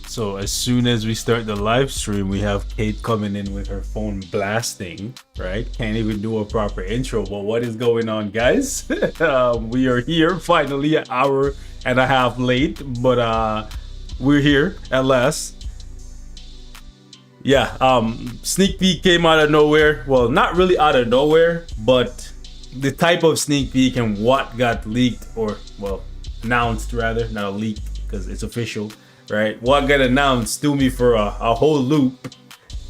So as soon as we start the live stream, we have Kate coming in with her phone blasting, right? Can't even do a proper intro, but what is going on, guys? We are here finally, an hour and a half late, but we're here at last. Yeah, sneak peek came out of nowhere. Well, not really out of nowhere, but the type of sneak peek and what got leaked, or well, announced rather, not a leak because it's official. Right, what got announced threw me for a whole loop.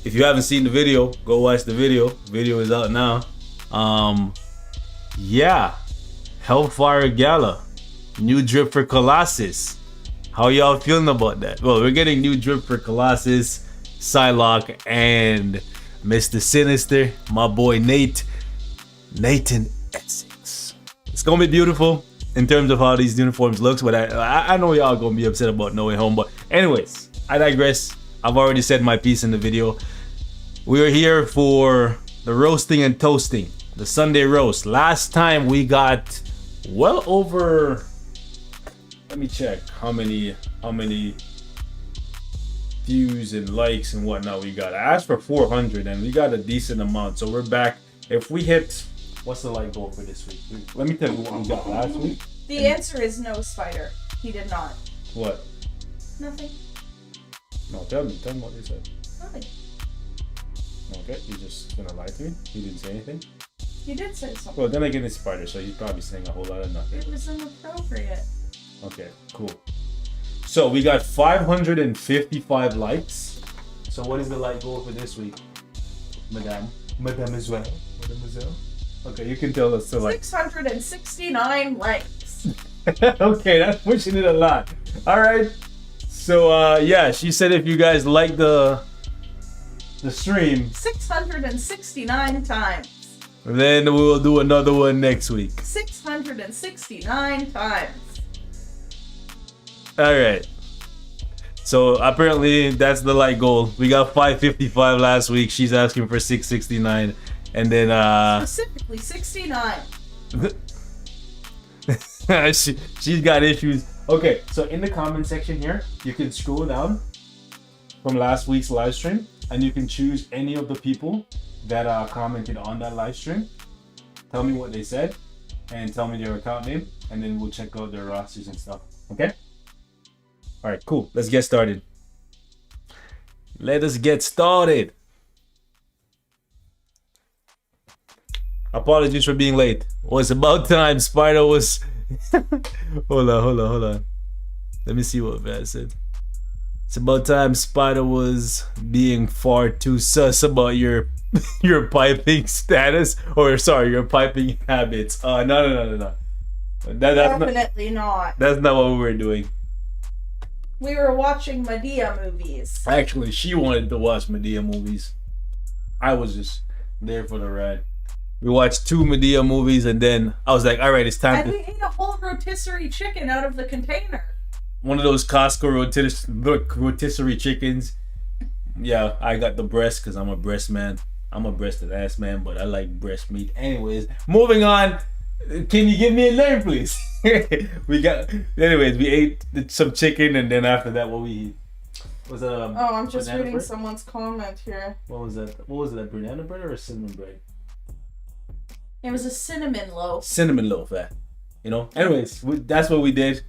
If you haven't seen the video, go watch the video. Video is out now. Yeah, Hellfire Gala, new drip for Colossus. How y'all feeling about that? Well, we're getting new drip for Colossus, Psylocke, and Mr. Sinister, my boy Nathan Essex. It's gonna be beautiful in terms of how these uniforms looks, but I know y'all gonna be upset about No Way Home. But anyways, I digress. I've already said my piece in the video. We are here for the roasting and toasting, the Sunday roast. Last time we got well over, let me check how many views and likes and whatnot we got. I asked for 400 and we got a decent amount, so we're back. If we hit, what's the like goal for this week? Let me tell you what we got last week. The answer is no, Spider. He did not. What? Nothing. No, tell me what you said. Nothing. Okay, you just gonna lie to me? You didn't say anything? You did say something. Well, then again, it's Spider, so he's probably saying a whole lot of nothing. It was inappropriate. Okay, cool. So we got 555 likes. So what is the like goal for this week, Mademoiselle? Okay, you can tell us. So like 669 likes. Okay, that's pushing it a lot. All right. So yeah, she said if you guys like the stream, 669 times. then we will do another one next week. 669 times. All right. So apparently that's the like goal. We got 555 last week. She's asking for 669, and then specifically 69. she's got issues. Okay, so in the comment section here, you can scroll down from last week's live stream, and you can choose any of the people that commented on that live stream. Tell me what they said, and tell me their account name, and then we'll check out their rosters and stuff. Okay? All right, cool. Let's get started. Let us get started. Apologies for being late. Well, it's about time. Spider was. Hold on. Let me see what Vaz said. It's about time Spider was being far too sus about your piping status, or sorry, your piping habits. No. That's Definitely not. That's not what we were doing. We were watching Medea movies. Actually, she wanted to watch Medea movies. I was just there for the ride. We watched 2 Medea movies, and then I was like, all right, it's time and we ate a whole rotisserie chicken out of the container. One of those Costco rotisserie chickens. Yeah, I got the breast because I'm a breast man. I'm a breasted ass man, but I like breast meat. Anyways, moving on. Can you give me a name, please? Anyways, we ate some chicken, and then after that, what we eat? Was that I'm just reading bread? someone's comment here. What was that? What was it? Banana bread or a cinnamon bread? It was a cinnamon loaf. Cinnamon loaf, you know. Anyways, that's what we did.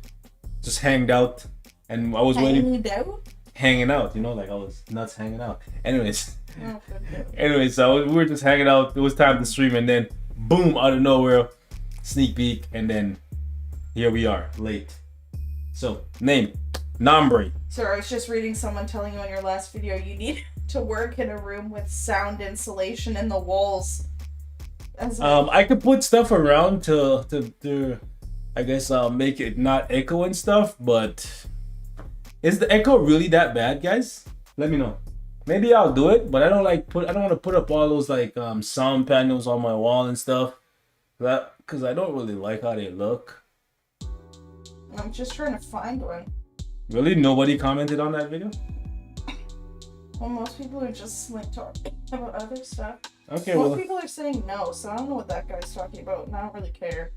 Just hanged out, and I was hanging out. You know, like I was nuts hanging out. Anyways, so we were just hanging out. It was time to stream, and then boom, out of nowhere, sneak peek, and then here we are, late. So name, nombre. Sir, I was just reading someone telling you in your last video you need to work in a room with sound insulation in the walls. I could put stuff around to I guess make it not echo and stuff, but is the echo really that bad, guys? Let me know. Maybe I'll do it, but I don't want to put up all those like sound panels on my wall and stuff. Because I don't really like how they look. I'm just trying to find one. Really? Nobody commented on that video? Well, most people are just like talking about other stuff. Okay, Most well, people are saying no, so I don't know what that guy's talking about, and I don't really care.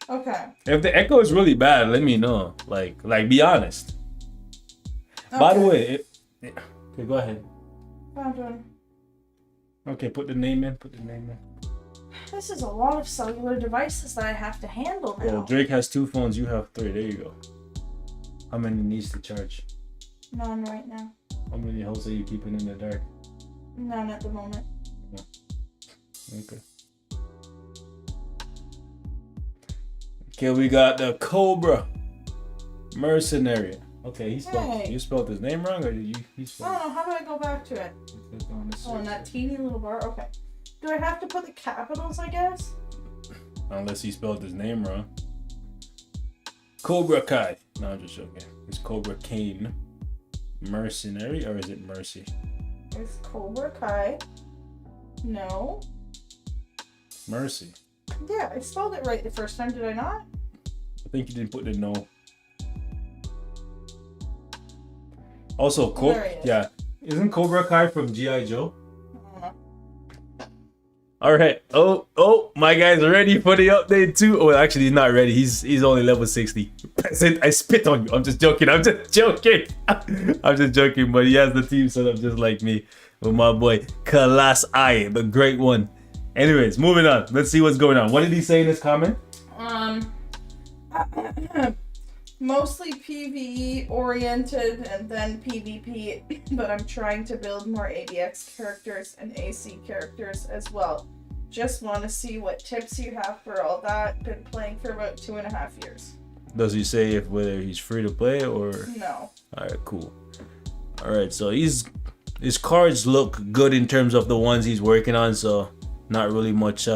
Okay. if the echo is really bad, let me know. Like, be honest. By the way, okay, go ahead. Found one. Okay, put the name in. Put the name in. This is a lot of cellular devices that I have to handle now. Well, Drake has 2 phones. You have 3. There you go. How many needs to charge? None right now. How many holes are you keeping in the dark? None at the moment. Okay. Okay, we got the Cobra Mercenary. Okay, you spelled his name wrong, or did you? I don't know. How do I go back to it? Oh, in that teeny little bar. Okay. Do I have to put the capitals? I guess. Unless he spelled his name wrong. Cobra Kai. No, I'm just joking. It's Cobra Kane. Mercenary, or is it Mercy? It's Cobra Kai. No. Mercy. Yeah, I spelled it right the first time. Did I not? I think you didn't put the no. Also, yeah, isn't Cobra Kai from G.I. Joe? All right. Oh, my guy's ready for the update too. Oh, actually, he's not ready. He's only level 60. I spit on you. I'm just joking. I'm just joking. But he has the team set up just like me with my boy Colossi, the great one. Anyways, moving on. Let's see what's going on. What did he say in his comment? Mostly PVE oriented and then PVP, but I'm trying to build more ABX characters and AC characters as well. Just want to see what tips you have for all that. Been playing for about 2.5 years. Does he say whether he's free to play or? No. Alright, cool. Alright, so his cards look good in terms of the ones he's working on, so not really much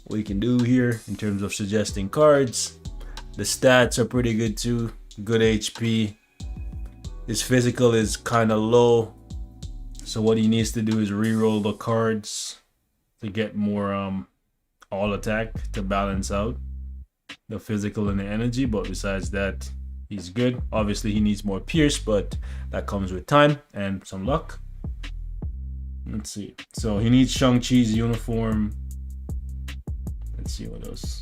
we can do here in terms of suggesting cards. The stats are pretty good too. Good HP. His physical is kind of low, so what he needs to do is re-roll the cards to get more all attack to balance out the physical and the energy. But besides that, he's good. Obviously he needs more pierce, but that comes with time and some luck. Let's see. So he needs Shang-Chi's uniform. Let's see what else.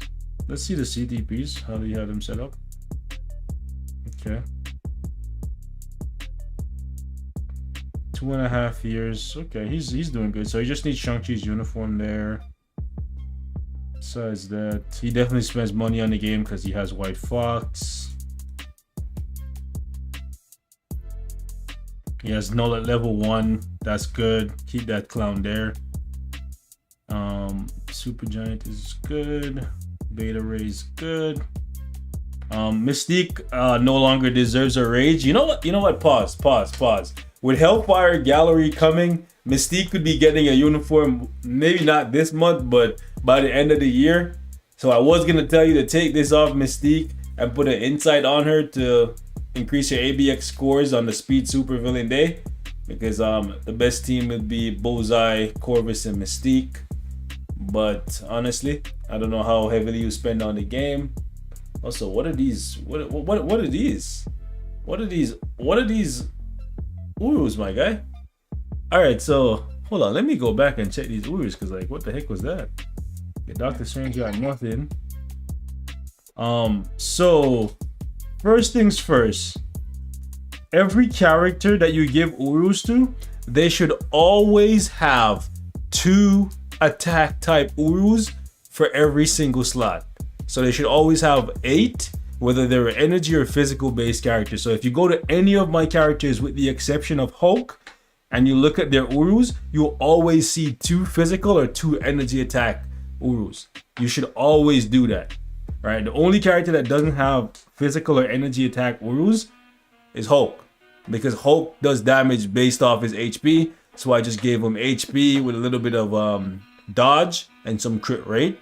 Let's see the CTPs. How do you have them set up? Okay. 2.5 years. Okay, he's doing good. So he just needs Shang-Chi's uniform there. Besides that, he definitely spends money on the game because he has White Fox. He has Null at level 1. That's good. Keep that clown there. Super Giant is good. Beta Ray is good. Mystique no longer deserves a rage. You know what? Pause. With Hellfire Gallery coming, Mystique could be getting a uniform, maybe not this month, but by the end of the year. So I was gonna tell you to take this off Mystique and put an insight on her to increase your ABX scores on the Speed Super Villain Day, because the best team would be Bullseye, Corvus, and Mystique. But honestly, I don't know how heavily you spend on the game. Also, what are these? What are these? What are these? Urus, my guy. All right, so hold on. Let me go back and check these Urus, because like, what the heck was that? Okay, Doctor Strange got nothing. So first things first. Every character that you give Urus to, they should always have 2 attack type Urus for every single slot. So they should always have 8, whether they're energy or physical based characters. So if you go to any of my characters with the exception of Hulk and you look at their Urus, you'll always see 2 physical or 2 energy attack Urus. You should always do that. Right? The only character that doesn't have physical or energy attack Urus is Hulk, because Hulk does damage based off his HP. So I just gave him HP with a little bit of dodge and some crit rate.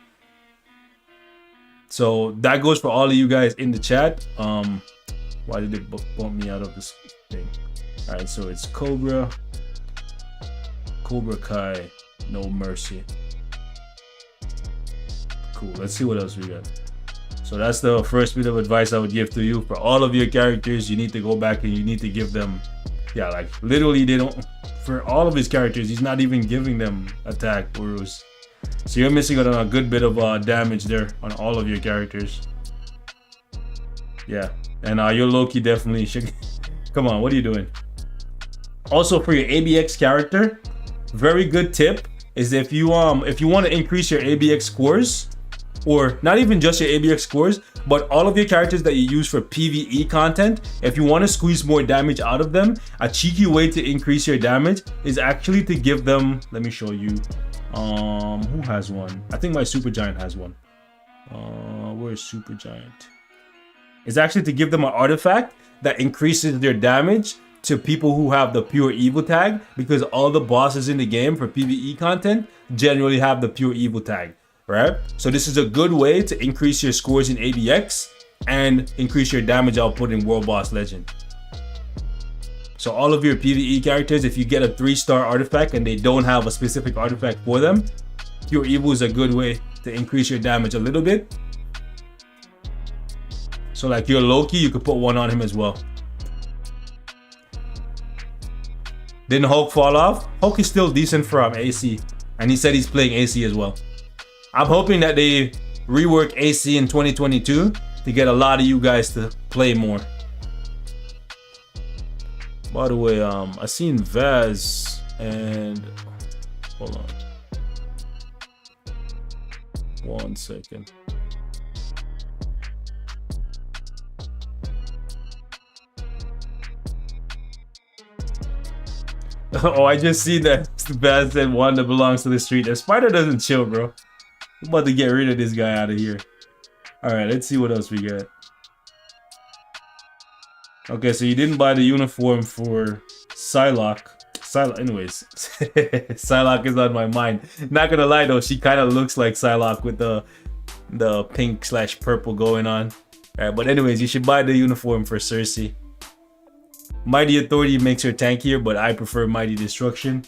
So that goes for all of you guys in the chat. Why did it bump me out of this thing? All right, so it's Cobra Kai, no mercy. Cool. Let's see what else we got. So that's the first bit of advice I would give to you. For all of your characters, you need to go back and you need to give them Yeah, like literally they don't, for all of his characters, he's not even giving them attack Urus. So you're missing out on a good bit of damage there on all of your characters. Yeah, and your Loki definitely should. Come on, what are you doing? Also for your ABX character, very good tip is if you want to increase your ABX scores, or not even just your ABX scores, but all of your characters that you use for PvE content, if you want to squeeze more damage out of them, a cheeky way to increase your damage is actually to give them, let me show you, who has one? I think my Super Giant has one. Where's Super Giant? It's actually to give them an artifact that increases their damage to people who have the pure evil tag, because all the bosses in the game for PvE content generally have the pure evil tag. Right? So this is a good way to increase your scores in ABX and increase your damage output in World Boss Legend. So all of your PvE characters, if you get a 3-star artifact and they don't have a specific artifact for them, Pure Evil is a good way to increase your damage a little bit. So like your Loki, you could put one on him as well. Didn't Hulk fall off? Hulk is still decent for AC. And he said he's playing AC as well. I'm hoping that they rework AC in 2022 to get a lot of you guys to play more. By the way, I seen Vaz and hold on. 1 second. Oh, I just see that Vaz said one that belongs to the street. The spider doesn't chill, bro. I'm about to get rid of this guy out of here. Alright, let's see what else we got. Okay, so you didn't buy the uniform for Psylocke. Anyways, Psylocke is on my mind. Not gonna lie though, she kind of looks like Psylocke with the pink/purple going on. Alright, but anyways, you should buy the uniform for Cersei. Mighty Authority makes her tankier, but I prefer Mighty Destruction.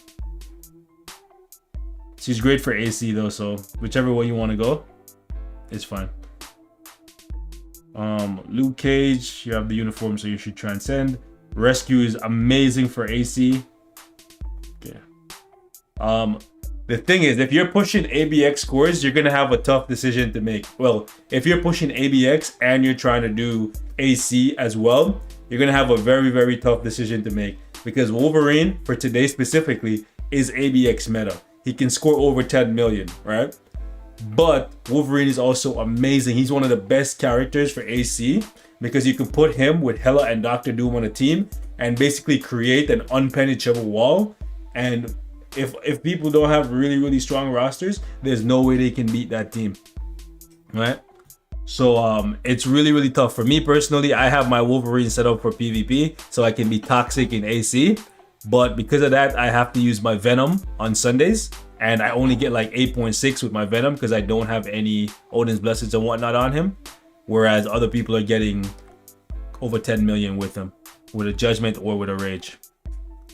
She's great for AC though, so whichever one you want to go, it's fine. Luke Cage, you have the uniform, so you should Transcend. Rescue is amazing for AC. Yeah. The thing is, if you're pushing ABX scores, you're gonna have a tough decision to make. Well, if you're pushing ABX and you're trying to do AC as well, you're gonna have a very, very tough decision to make, because Wolverine, for today specifically, is ABX meta. He can score over 10 million, right? But Wolverine is also amazing. He's one of the best characters for AC because you can put him with Hela and Doctor Doom on a team and basically create an unpenetrable wall. And if people don't have really, really strong rosters, there's no way they can beat that team, right? So it's really, really tough. For me personally, I have my Wolverine set up for PvP so I can be toxic in AC. But because of that, I have to use my Venom on Sundays. And I only get like 8.6 with my Venom because I don't have any Odin's Blessings and whatnot on him. Whereas other people are getting over 10 million with him, with a Judgment or with a Rage.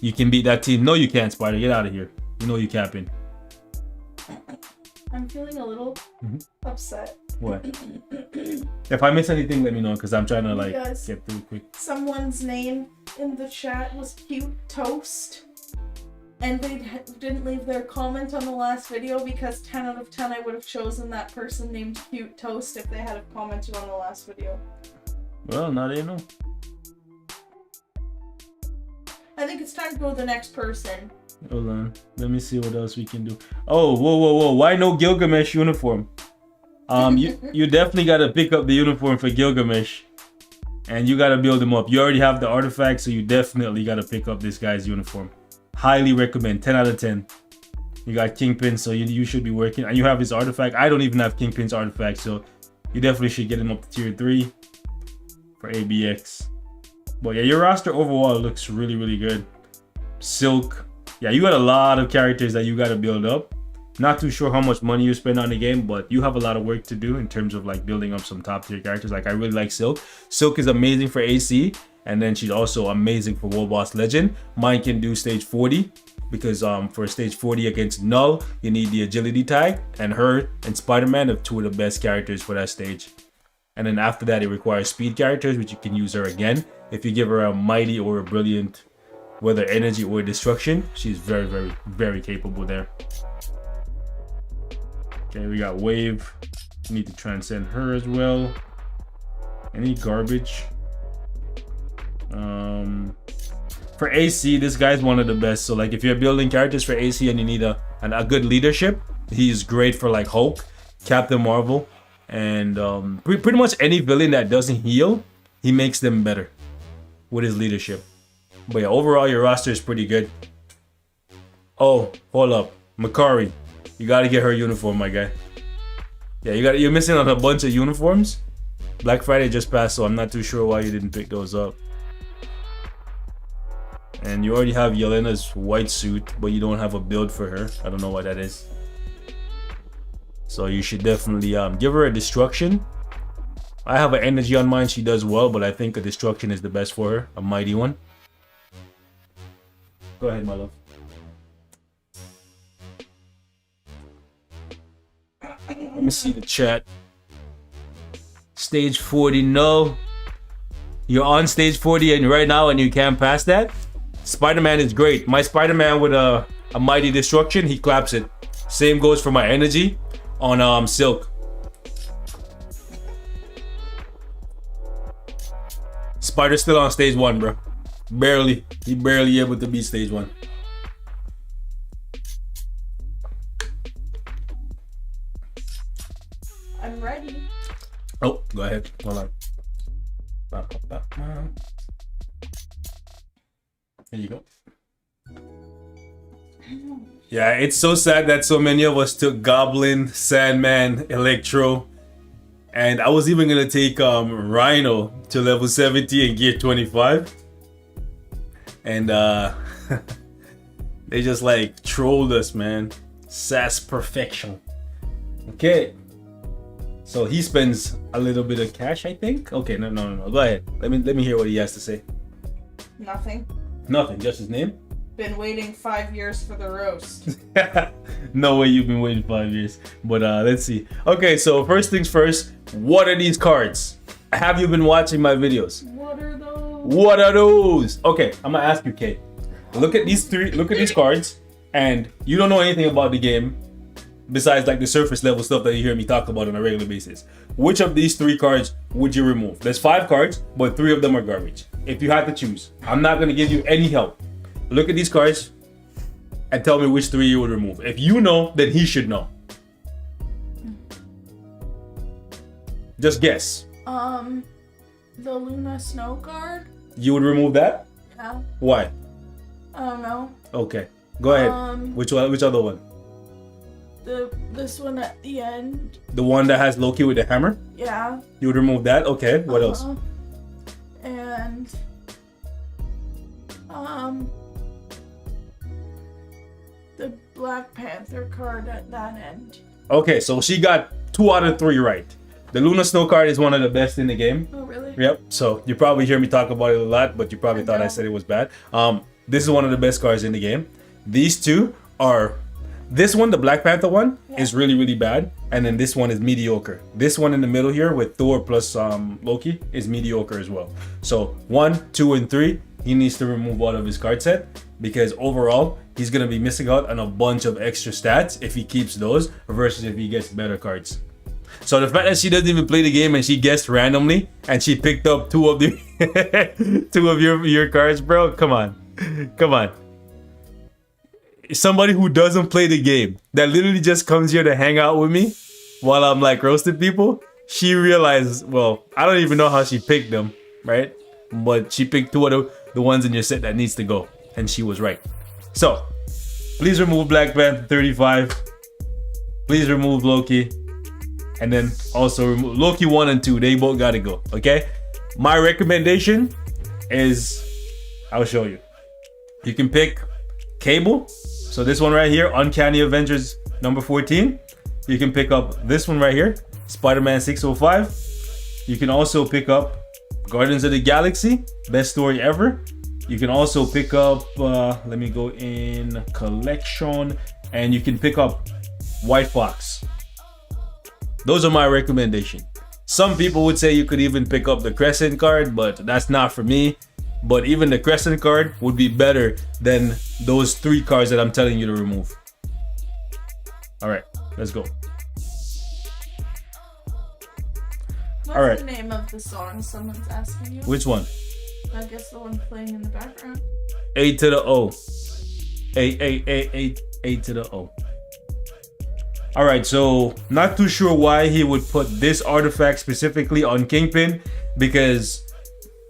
You can beat that team. No, you can't, Spider. Get out of here. You know you capping. I'm feeling a little upset. What? If I miss anything, let me know, because I'm trying to like Because get through quick. someone's name in the chat was Cute Toast, and they didn't leave their comment on the last video, because 10 out of 10 I would have chosen that person named Cute Toast if they had commented on the last video. Well, now they know. I think it's time to go to the next person. Hold on. Let me see what else we can do. Oh, whoa. Why no Gilgamesh uniform? You definitely gotta pick up the uniform for Gilgamesh. And you gotta build him up. You already have the artifact, so you definitely gotta pick up this guy's uniform. Highly recommend. 10 out of 10. You got Kingpin, so you should be working. And you have his artifact. I don't even have Kingpin's artifact, so you definitely should get him up to tier 3 for ABX. But yeah, your roster overall looks really, really good. Silk. Yeah, you got a lot of characters that you gotta build up. Not too sure how much money you spend on the game, but you have a lot of work to do in terms of like building up some top tier characters. Like I really like Silk. Silk is amazing for AC, and then she's also amazing for World Boss Legend. Mine can do stage 40 because for stage 40 against Null, you need the agility tag, and her and Spider-Man are two of the best characters for that stage. And then after that, it requires speed characters, which you can use her again if you give her a mighty or a brilliant whether energy or destruction. She's very, very, very capable there. Okay, we got wave. We need to transcend her as well. Any garbage? For AC, this guy's one of the best. So like if you're building characters for AC and you need a good leadership, he's great for like Hulk, Captain Marvel, and pretty much any villain that doesn't heal, he makes them better with his leadership. But yeah, overall your roster is pretty good. Oh, hold up, Makari, you gotta get her uniform, my guy. Yeah, you're missing on a bunch of uniforms. Black Friday just passed, so I'm not too sure why you didn't pick those up. And you already have Yelena's white suit, but you don't have a build for her. I don't know why that is. So you should definitely give her a destruction. I have an energy on mine, she does well, but I think a destruction is the best for her, a mighty one. Go ahead, my love. Let me see the chat. Stage 40, no. You're on stage 40 and right now and you can't pass that? Spider-Man is great. My Spider-Man with a mighty destruction, he claps it. Same goes for my energy on Silk. Spider's still on stage 1, bro. Barely. He barely able to beat stage 1. I'm ready. Oh, go ahead. Hold on. There you go. Yeah, it's so sad that so many of us took Goblin, Sandman, Electro, and I was even gonna take Rhino to level 70 and gear 25, and they just like trolled us, man. Sass perfection. Okay, so he spends a little bit of cash, I think. Okay, no. Go ahead. Let me hear what he has to say. Nothing. Nothing. Just his name. Been waiting 5 years for the roast. No way you've been waiting 5 years. But let's see. Okay, so first things first, what are these cards? Have you been watching my videos? What are those? What are those? Okay, I'm gonna ask you, Kate. Look at these cards, and you don't know anything about the game besides like the surface level stuff that you hear me talk about on a regular basis. Which of these 3 cards would you remove? There's 5 cards, but 3 of them are garbage. If you had to choose, I'm not gonna give you any help. Look at these cards and tell me which 3 you would remove. If you know, then he should know. Just guess. The Luna Snow card? You would remove that? Yeah. Why? I don't know. Okay, go ahead. Which other one? This one at the end. The one that has Loki with the hammer? Yeah. You would remove that? Okay, what else? And the Black Panther card at that end. Okay, so she got 2 out of 3 right. The Luna Snow card is one of the best in the game. Oh, really? Yep. So you probably hear me talk about it a lot, but you probably thought I said it was bad. This is one of the best cards in the game. These 2 are. This one, the Black Panther one, is really, really bad, and then this one is mediocre. This one in the middle here with Thor plus Loki is mediocre as well. So 1, 2, and 3, he needs to remove out of his card set because overall he's gonna be missing out on a bunch of extra stats if he keeps those versus if he gets better cards. So the fact that she doesn't even play the game and she guessed randomly and she picked up 2 of the 2 of your cards, bro. Come on. Somebody who doesn't play the game that literally just comes here to hang out with me while I'm like roasting people, she realizes, well, I don't even know how she picked them, right? But she picked 2 of the ones in your set that needs to go, and she was right. So please remove Black Panther 35. Please remove Loki, and then also remove Loki 1 and 2. They both gotta go. Okay. My recommendation is, I'll show you. You can pick Cable. So this one right here, Uncanny Avengers number 14. You can pick up this one right here, Spider-Man 605. You can also pick up Guardians of the Galaxy, best story ever. You can also pick up, let me go in collection, and you can pick up White Fox. Those are my recommendation. Some people would say you could even pick up the Crescent card, but that's not for me. but even the Crescent card would be better than those 3 cards that I'm telling you to remove. All right, let's go. What's All right. the name of the song someone's asking you? Which one? I guess the one playing in the background. A to the O. A to the O. All right, so not too sure why he would put this artifact specifically on Kingpin, because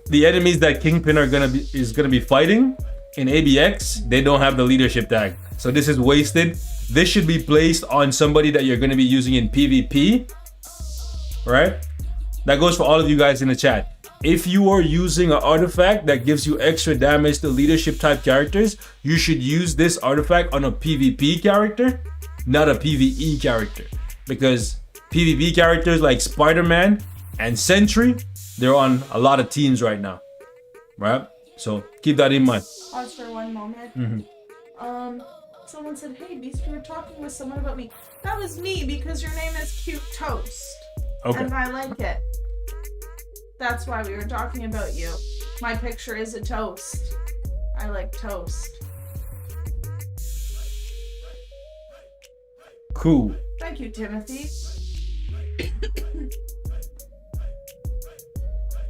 the enemies that Kingpin is gonna be fighting in ABX, they don't have the leadership tag. So this is wasted. This should be placed on somebody that you're gonna be using in PvP, right? That goes for all of you guys in the chat. If you are using an artifact that gives you extra damage to leadership type characters, you should use this artifact on a PvP character, not a PvE character. Because PvP characters like Spider-Man and Sentry, they're on a lot of teams right now, right? So keep that in mind. Pause for one moment. Someone said, "Hey, Beast, you were talking with someone about me." That was me, because your name is Cute Toast. Okay. And I like it. That's why we were talking about you. My picture is a toast. I like toast. Cool. Thank you, Timothy.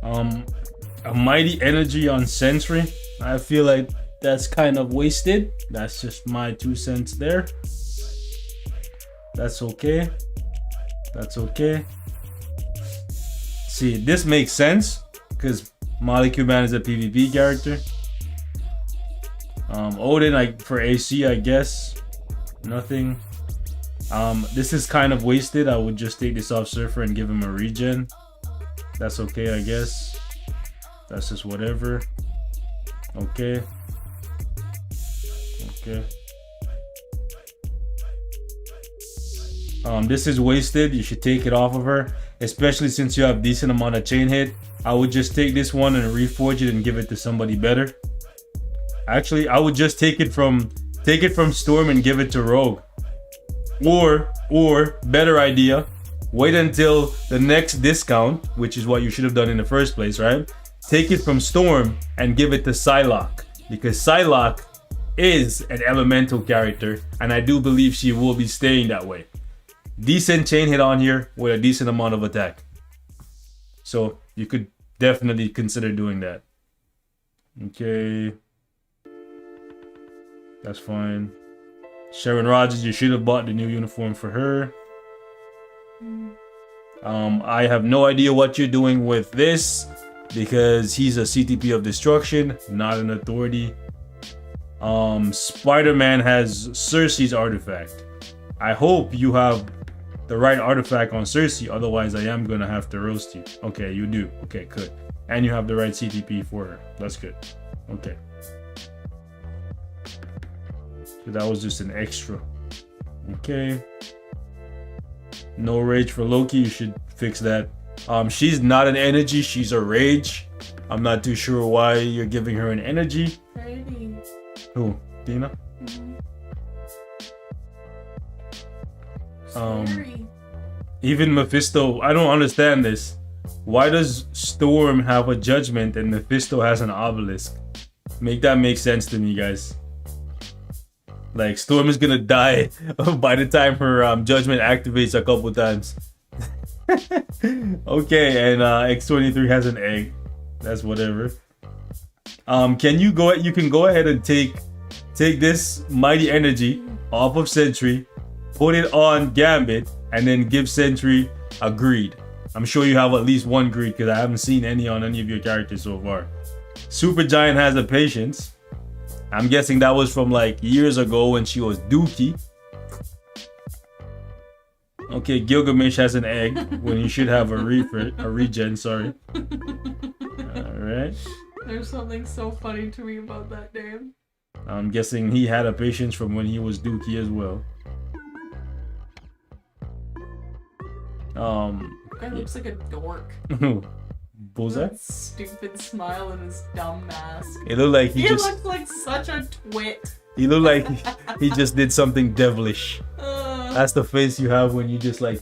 A mighty energy on Sentry. I feel like that's kind of wasted. That's just my 2 cents there. That's okay. That's okay. See, this makes sense because Molecule Man is a PvP character. Odin, like for AC, I guess. Nothing. This is kind of wasted. I would just take this off Surfer and give him a regen. That's okay, I guess. That's just whatever. Okay. Okay. This is wasted. You should take it off of her, especially since you have decent amount of chain hit. I would just take this one and reforge it and give it to somebody better. Actually, I would just take it from Storm and give it to Rogue. Or better idea, wait until the next discount, which is what you should have done in the first place, right? Take it from Storm and give it to Psylocke, because Psylocke is an elemental character, and I do believe she will be staying that way. Decent chain hit on here with a decent amount of attack. So you could definitely consider doing that. Okay. That's fine. Sharon Rogers, you should have bought the new uniform for her. I have no idea what you're doing with this, because he's a CTP of destruction, not an authority. Spider-Man has Cersei's artifact. I hope you have the right artifact on Cersei, otherwise I am gonna have to roast you. Okay, you do. Okay, good. And you have the right CTP for her. That's good. Okay. So that was just an extra. Okay. No rage for Loki. You should fix that. She's not an energy. She's a rage. I'm not too sure why you're giving her an energy. Pretty. Who? Dina? Scary. Even Mephisto. I don't understand this. Why does Storm have a judgment and Mephisto has an obelisk? Make that make sense to me, guys. Like, Storm is gonna die by the time her judgment activates a couple times. Okay, and X23 has an egg. That's whatever. You can go ahead and take this mighty energy off of Sentry, put it on Gambit, and then give Sentry a greed. I'm sure you have at least one greed, because I haven't seen any on any of your characters so far. Supergiant has a patience. I'm guessing that was from like years ago when she was Dookie. Okay, Gilgamesh has an egg when you should have a regen, sorry. Alright. There's something so funny to me about that name. I'm guessing he had a patience from when he was Dookie as well. Guy looks like a dork. Bullseye? That stupid smile and his dumb mask. It looked like He looks like such a twit. He looked like he just did something devilish. That's the face you have when you just like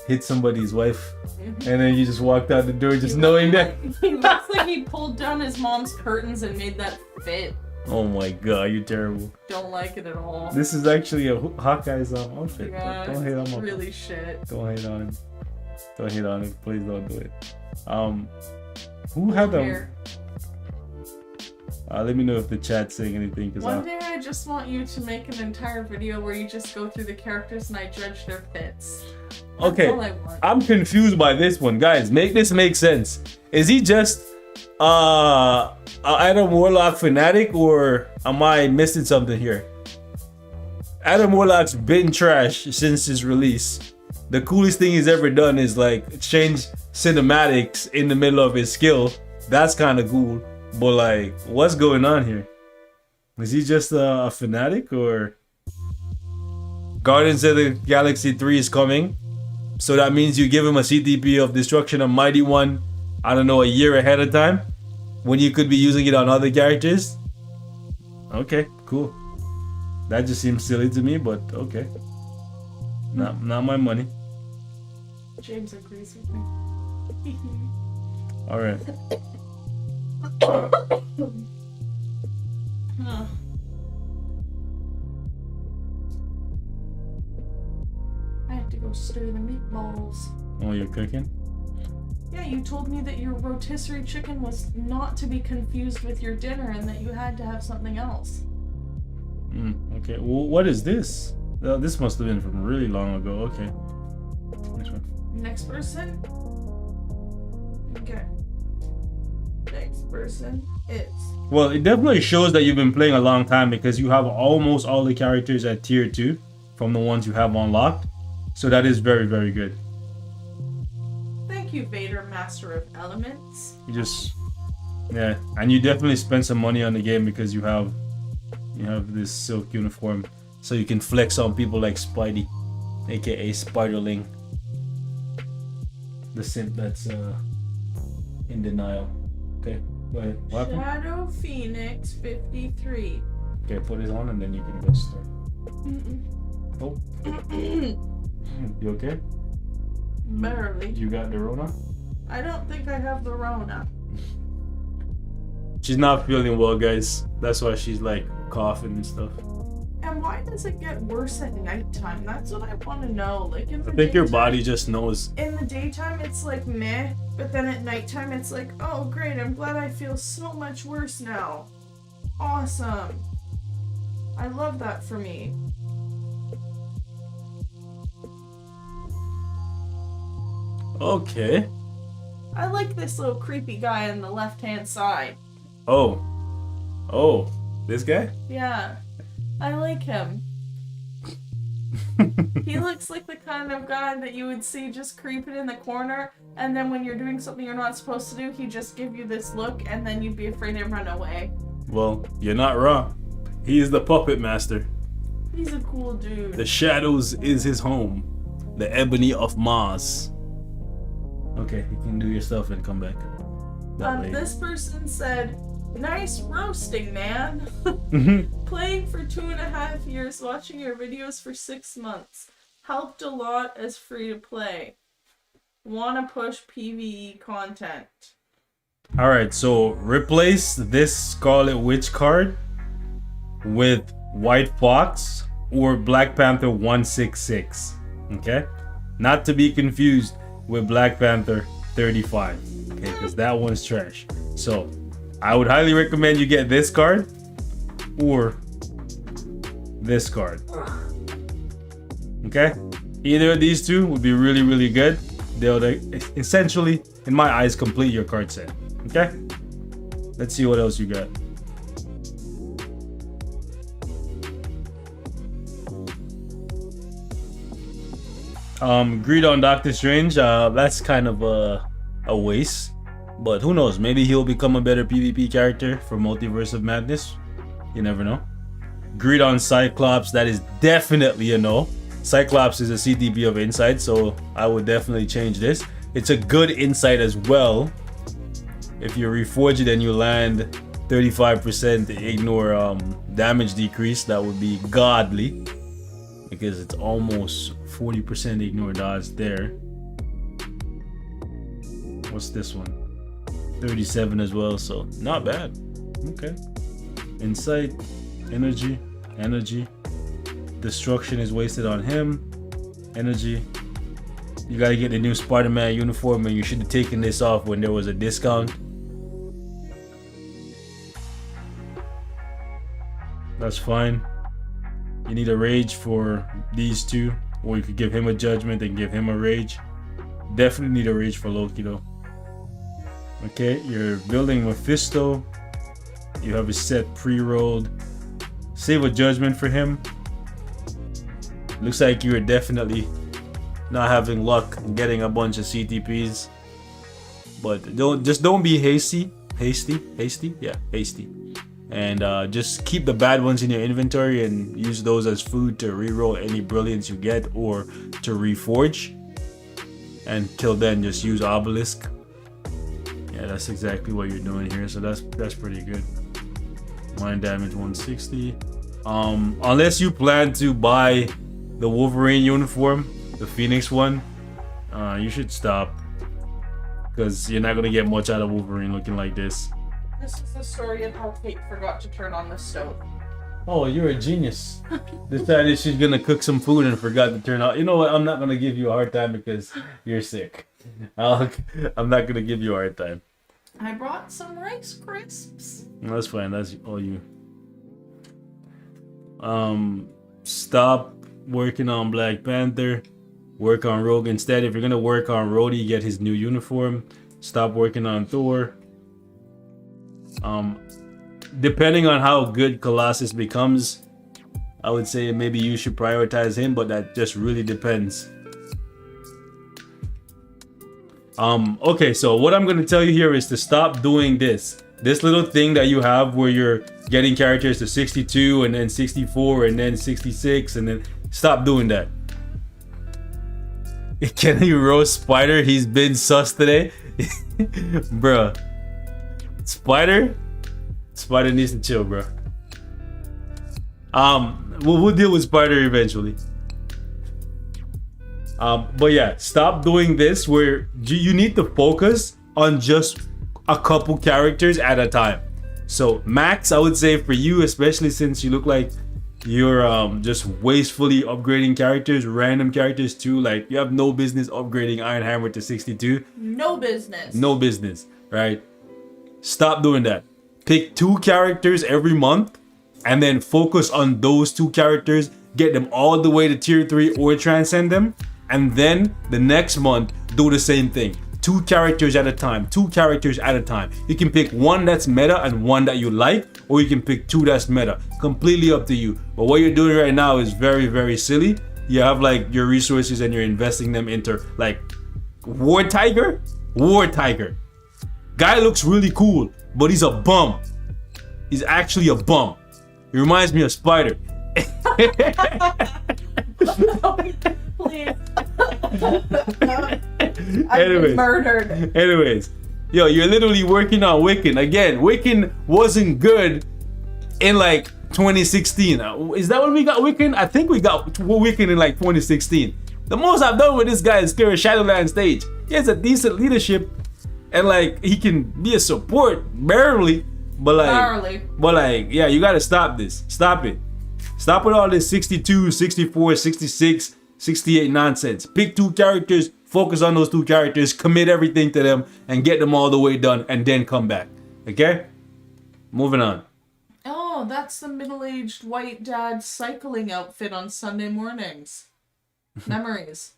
hit somebody's wife, and then you just walked out the door just knowing that. He looks like he pulled down his mom's curtains and made that fit. Oh my god, you're terrible. Don't like it at all. This is actually a Hawkeye's outfit. Yeah, Don't hate on it's my really shit. Don't hate on him. Don't hate on him. Please don't do it. Who had them? Let me know if the chat's saying anything. One day I just want you to make an entire video where you just go through the characters and I judge their fits. Okay, I'm confused by this one, guys. Make this make sense. Is he just an Adam Warlock fanatic, or am I missing something here? Adam Warlock's been trash since his release. The coolest thing he's ever done is like change cinematics in the middle of his skill. That's kind of cool. But like, what's going on here? Is he just a fanatic, or? Guardians of the Galaxy 3 is coming. So that means you give him a CTP of Destruction of Mighty One, I don't know, a year ahead of time, when you could be using it on other characters. Okay, cool. That just seems silly to me, but okay. Not my money. James agrees with me. Alright. I have to go stir the meatballs. Oh, you're cooking? Yeah, you told me that your rotisserie chicken was not to be confused with your dinner and that you had to have something else. Okay, well, what is this? This must have been from really long ago. Okay. Next one. Next person? Okay. Next person is... Well, it definitely shows that you've been playing a long time, because you have almost all the characters at tier 2 from the ones you have unlocked. So that is very, very good. Thank you, Vader, Master of Elements. You just... Yeah, and you definitely spend some money on the game because you have this silk uniform. So you can flex on people like Spidey, aka Spiderling. The simp that's in denial. Okay, go ahead. What happened? Shadow Phoenix 53. Okay, put it on and then you can go start. Oh. You okay? Barely. You got the Rona? I don't think I have the Rona. She's not feeling well, guys. That's why she's like coughing and stuff. And why does it get worse at nighttime? That's what I want to know. Like in the I think daytime, your body just knows. In the daytime, it's like meh, but then at nighttime, it's like, oh great, I'm glad I feel so much worse now. Awesome. I love that for me. Okay. I like this little creepy guy on the left-hand side. Oh. Oh. This guy? Yeah. I like him. He looks like the kind of guy that you would see just creeping in the corner, and then when you're doing something you're not supposed to do, he'd just give you this look, and then you'd be afraid to run away. Well, you're not wrong. He is the puppet master. He's a cool dude. The shadows is his home. The ebony of Mars. Okay, you can do your stuff and come back. This person said, nice roasting, man. Playing for 2.5 years, watching your videos for 6 months. Helped a lot as free to play. Wanna push PVE content. Alright, so replace this Scarlet Witch card with White Fox or Black Panther 166. Okay? Not to be confused with Black Panther 35. Okay, because that one's trash. So I would highly recommend you get this card or this card. Okay? Either of these two would be really, really good. They'll essentially, in my eyes, complete your card set. Okay? Let's see what else you got. Greed on Doctor Strange, that's kind of a waste. But who knows, maybe he'll become a better PvP character for Multiverse of Madness. You never know. Greed on Cyclops, that is definitely a no. Cyclops is a CTP of Insight, so I would definitely change this. It's a good insight as well. If you reforge it and you land 35% ignore damage decrease, that would be godly. Because it's almost 40% ignore dodge there. What's this one? 37 as well, so not bad. Okay. Insight, energy. Destruction is wasted on him. Energy. You gotta get the new Spider-Man uniform, and you should have taken this off when there was a discount. That's fine. You need a rage for these two, or you could give him a judgment and give him a rage. Definitely need a rage for Loki though. Okay, you're building Mephisto. You have a set pre-rolled. Save a judgment for him. Looks like you are definitely not having luck getting a bunch of CTPs. But don't be hasty. Yeah, hasty. And just keep the bad ones in your inventory and use those as food to reroll any brilliance you get or to reforge. Until then, just use obelisk. Yeah, that's exactly what you're doing here. So that's pretty good. Mind damage 160. Unless you plan to buy the Wolverine uniform, the Phoenix one, you should stop, because you're not gonna get much out of Wolverine looking like this. This is the story of how Kate forgot to turn on the stove. Oh, you're a genius. Decided she's gonna cook some food and forgot to turn on. You know what? I'm not gonna give you a hard time because you're sick. I'm not gonna give you a hard time. I brought some Rice Crisps. That's fine. That's all you. Stop working on Black Panther. Work on Rogue instead. If you're gonna work on Rhodey, get his new uniform. Stop working on Thor. Depending on how good Colossus becomes, I would say maybe you should prioritize him, but that just really depends. Okay, so what I'm gonna tell you here is to stop doing this little thing that you have where you're getting characters to 62 and then 64 and then 66, and then stop doing that. Can you roast Spider? He's been sus today. Bruh. Spider needs to chill, bro. We'll deal with Spider eventually. But yeah, stop doing this where you need to focus on just a couple characters at a time. So Max, I would say for you, especially since you look like you're just wastefully upgrading characters, random characters too. Like you have no business upgrading Iron Hammer to 62. No business. No business, right? Stop doing that. Pick 2 characters every month and then focus on those 2 characters, get them all the way to tier 3 or transcend them, and then the next month do the same thing. 2 characters at a time, 2 characters at a time. You can pick one that's meta and one that you like, or you can pick 2 that's meta. Completely up to you. But what you're doing right now is very, very silly. You have like your resources and you're investing them into like War Tiger. Guy looks really cool, but he's a bum. He's actually a bum. He reminds me of Spider. Please. I've been murdered. Anyways, yo, you're literally working on Wiccan. Again, Wiccan wasn't good in like 2016. Is that when we got Wiccan? I think we got Wiccan in like 2016. The most I've done with this guy is clear a Shadowland stage. He has a decent leadership. And like he can be a support barely, but like yeah, you gotta stop this. Stop it. Stop with all this 62, 64, 66, 68 nonsense. Pick 2 characters, focus on those 2 characters, commit everything to them, and get them all the way done, and then come back. Okay? Moving on. Oh, that's the middle-aged white dad cycling outfit on Sunday mornings. Memories.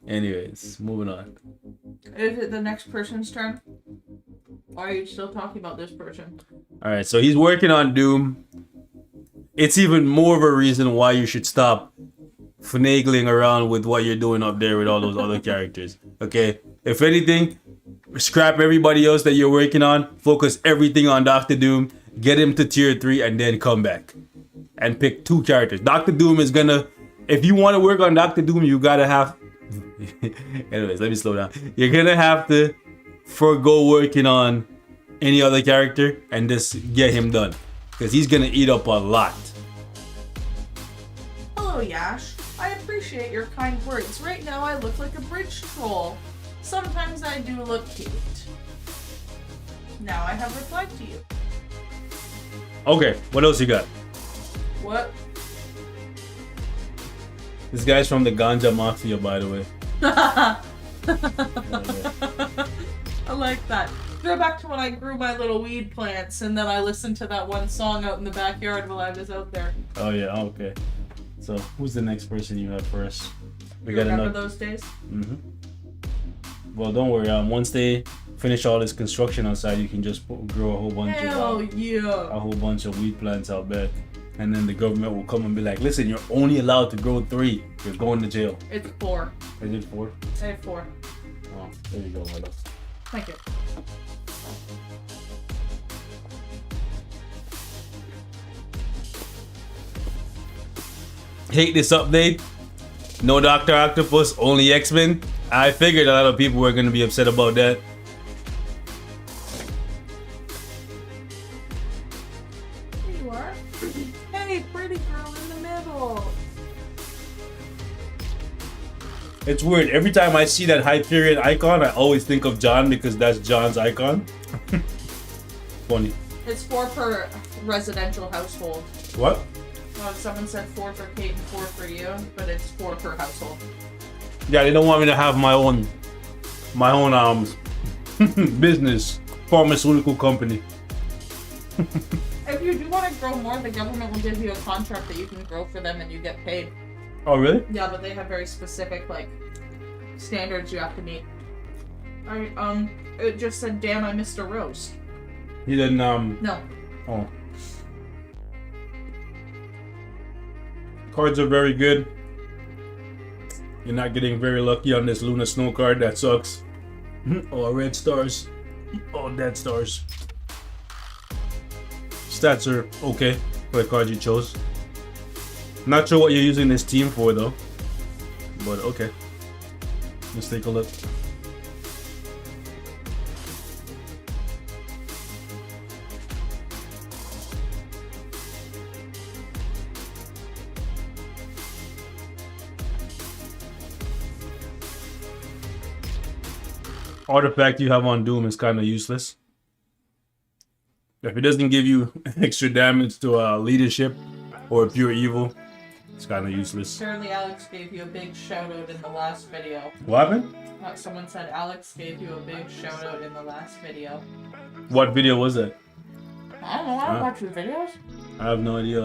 Anyways, moving on. Is it the next person's turn? Or are you still talking about this person? Alright, so he's working on Doom. It's even more of a reason why you should stop finagling around with what you're doing up there with all those other characters. Okay? If anything, scrap everybody else that you're working on. Focus everything on Dr. Doom. Get him to tier 3 and then come back. And pick 2 characters. Dr. Doom is gonna... If you want to work on Dr. Doom, you gotta have... Anyways, let me slow down. You're gonna have to forgo working on any other character and just get him done. Because he's gonna eat up a lot. Hello, Yash. I appreciate your kind words. Right now I look like a bridge troll. Sometimes I do look cute. Now I have replied to you. Okay, what else you got? What? This guy's from the Ganja Mafia, by the way. I like that. Go back to when I grew my little weed plants and then I listened to that one song out in the backyard while I was out there. Oh yeah, okay. So who's the next person you have for us? We You got remember another. those days? Mm-hmm. Well, don't worry. Once they finish all this construction outside, you can just grow a whole bunch Hell of yeah. a whole bunch of weed plants out back, and then the government will come and be like, "Listen, you're only allowed to grow 3. You're going to jail." It's 4. Is it 4? I have 4. Oh, there you go, Milo. Thank you. Hate this update. No Dr. Octopus, only X-Men. I figured a lot of people were going to be upset about that. Here you are. Hey, pretty girl in the middle. It's weird. Every time I see that Hyperion icon, I always think of John because that's John's icon. Funny. It's 4 per residential household. What? Well, someone said 4 for Kate and 4 for you, but it's 4 per household. Yeah, they don't want me to have my own business, pharmaceutical company. If you do want to grow more, the government will give you a contract that you can grow for them and you get paid. Oh, really? Yeah, but they have very specific, like, standards you have to meet. It just said, damn, I missed a roast. You didn't, No. Oh. Cards are very good. You're not getting very lucky on this Luna Snow card. That sucks. Oh, red stars. Oh, dead stars. Stats are okay for the card you chose. Not sure what you're using this team for though. But okay. Let's take a look. Artifact you have on Doom is kind of useless. If it doesn't give you extra damage to leadership or pure evil, it's kind of useless. Apparently Alex gave you a big shout out in the last video. What happened? Someone said Alex gave you a big shout out in the last video. What video was that? I don't know, I don't watch your videos. I have no idea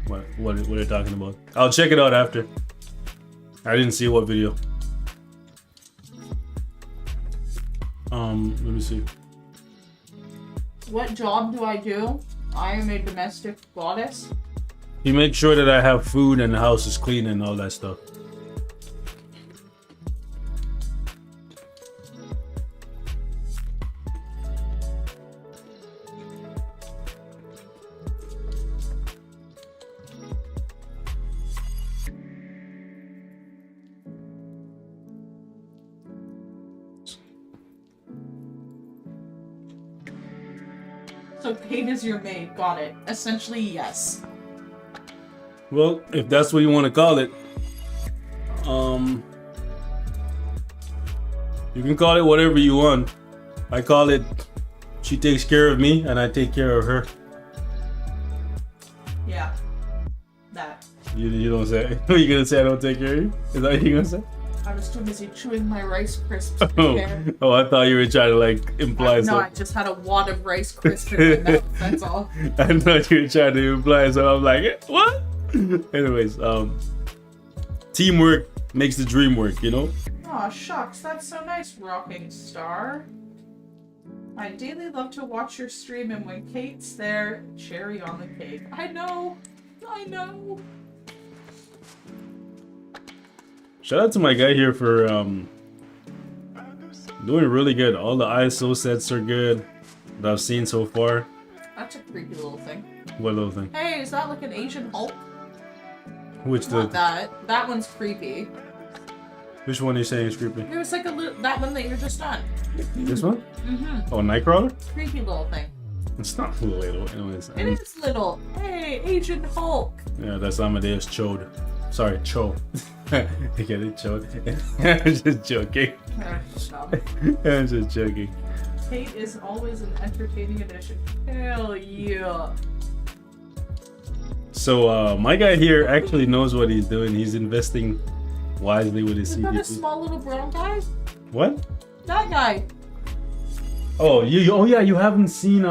what they're talking about. I'll check it out after. I didn't see what video. Let me see. What job do I do? I am a domestic goddess. You make sure that I have food and the house is clean and all that stuff. So Kate is your maid, got it. Essentially, yes. Well, if that's what you want to call it, you can call it whatever you want. I call it, she takes care of me and I take care of her. Yeah. That. You don't say. What are you gonna say? I don't take care of you? Is that what you're gonna say? I was too busy chewing my Rice Crisps to care. Oh, I thought you were trying to like imply No, something. I just had a wad of Rice Crisps in my mouth, that's all. I thought you were trying to imply something. I'm like, what? Anyways, teamwork makes the dream work, you know? Aw, shucks, that's so nice, Rocking Star. I daily love to watch your stream, and when Kate's there, cherry on the cake. I know. Shout out to my guy here for doing really good. All the ISO sets are good that I've seen so far. That's a creepy little thing. What little thing? Hey, is that like an Asian Hulk? Which Not that. That one's creepy. Which one are you saying is creepy? It was like that one that you're just on. This one? Mm-hmm. Oh, Nightcrawler? Creepy little thing. It's not little. Anyways, It is little. Hey, Asian Hulk. yeah, that's Amadeus Chode. Sorry, Cho. I get it, Chode. I'm just joking. Stop. I'm just joking. Kate is always an entertaining addition. Hell yeah. So my guy here actually knows what he's doing. He's investing wisely with his Isn't that a CDP. small little brown guy? What? That guy. Oh, you haven't seen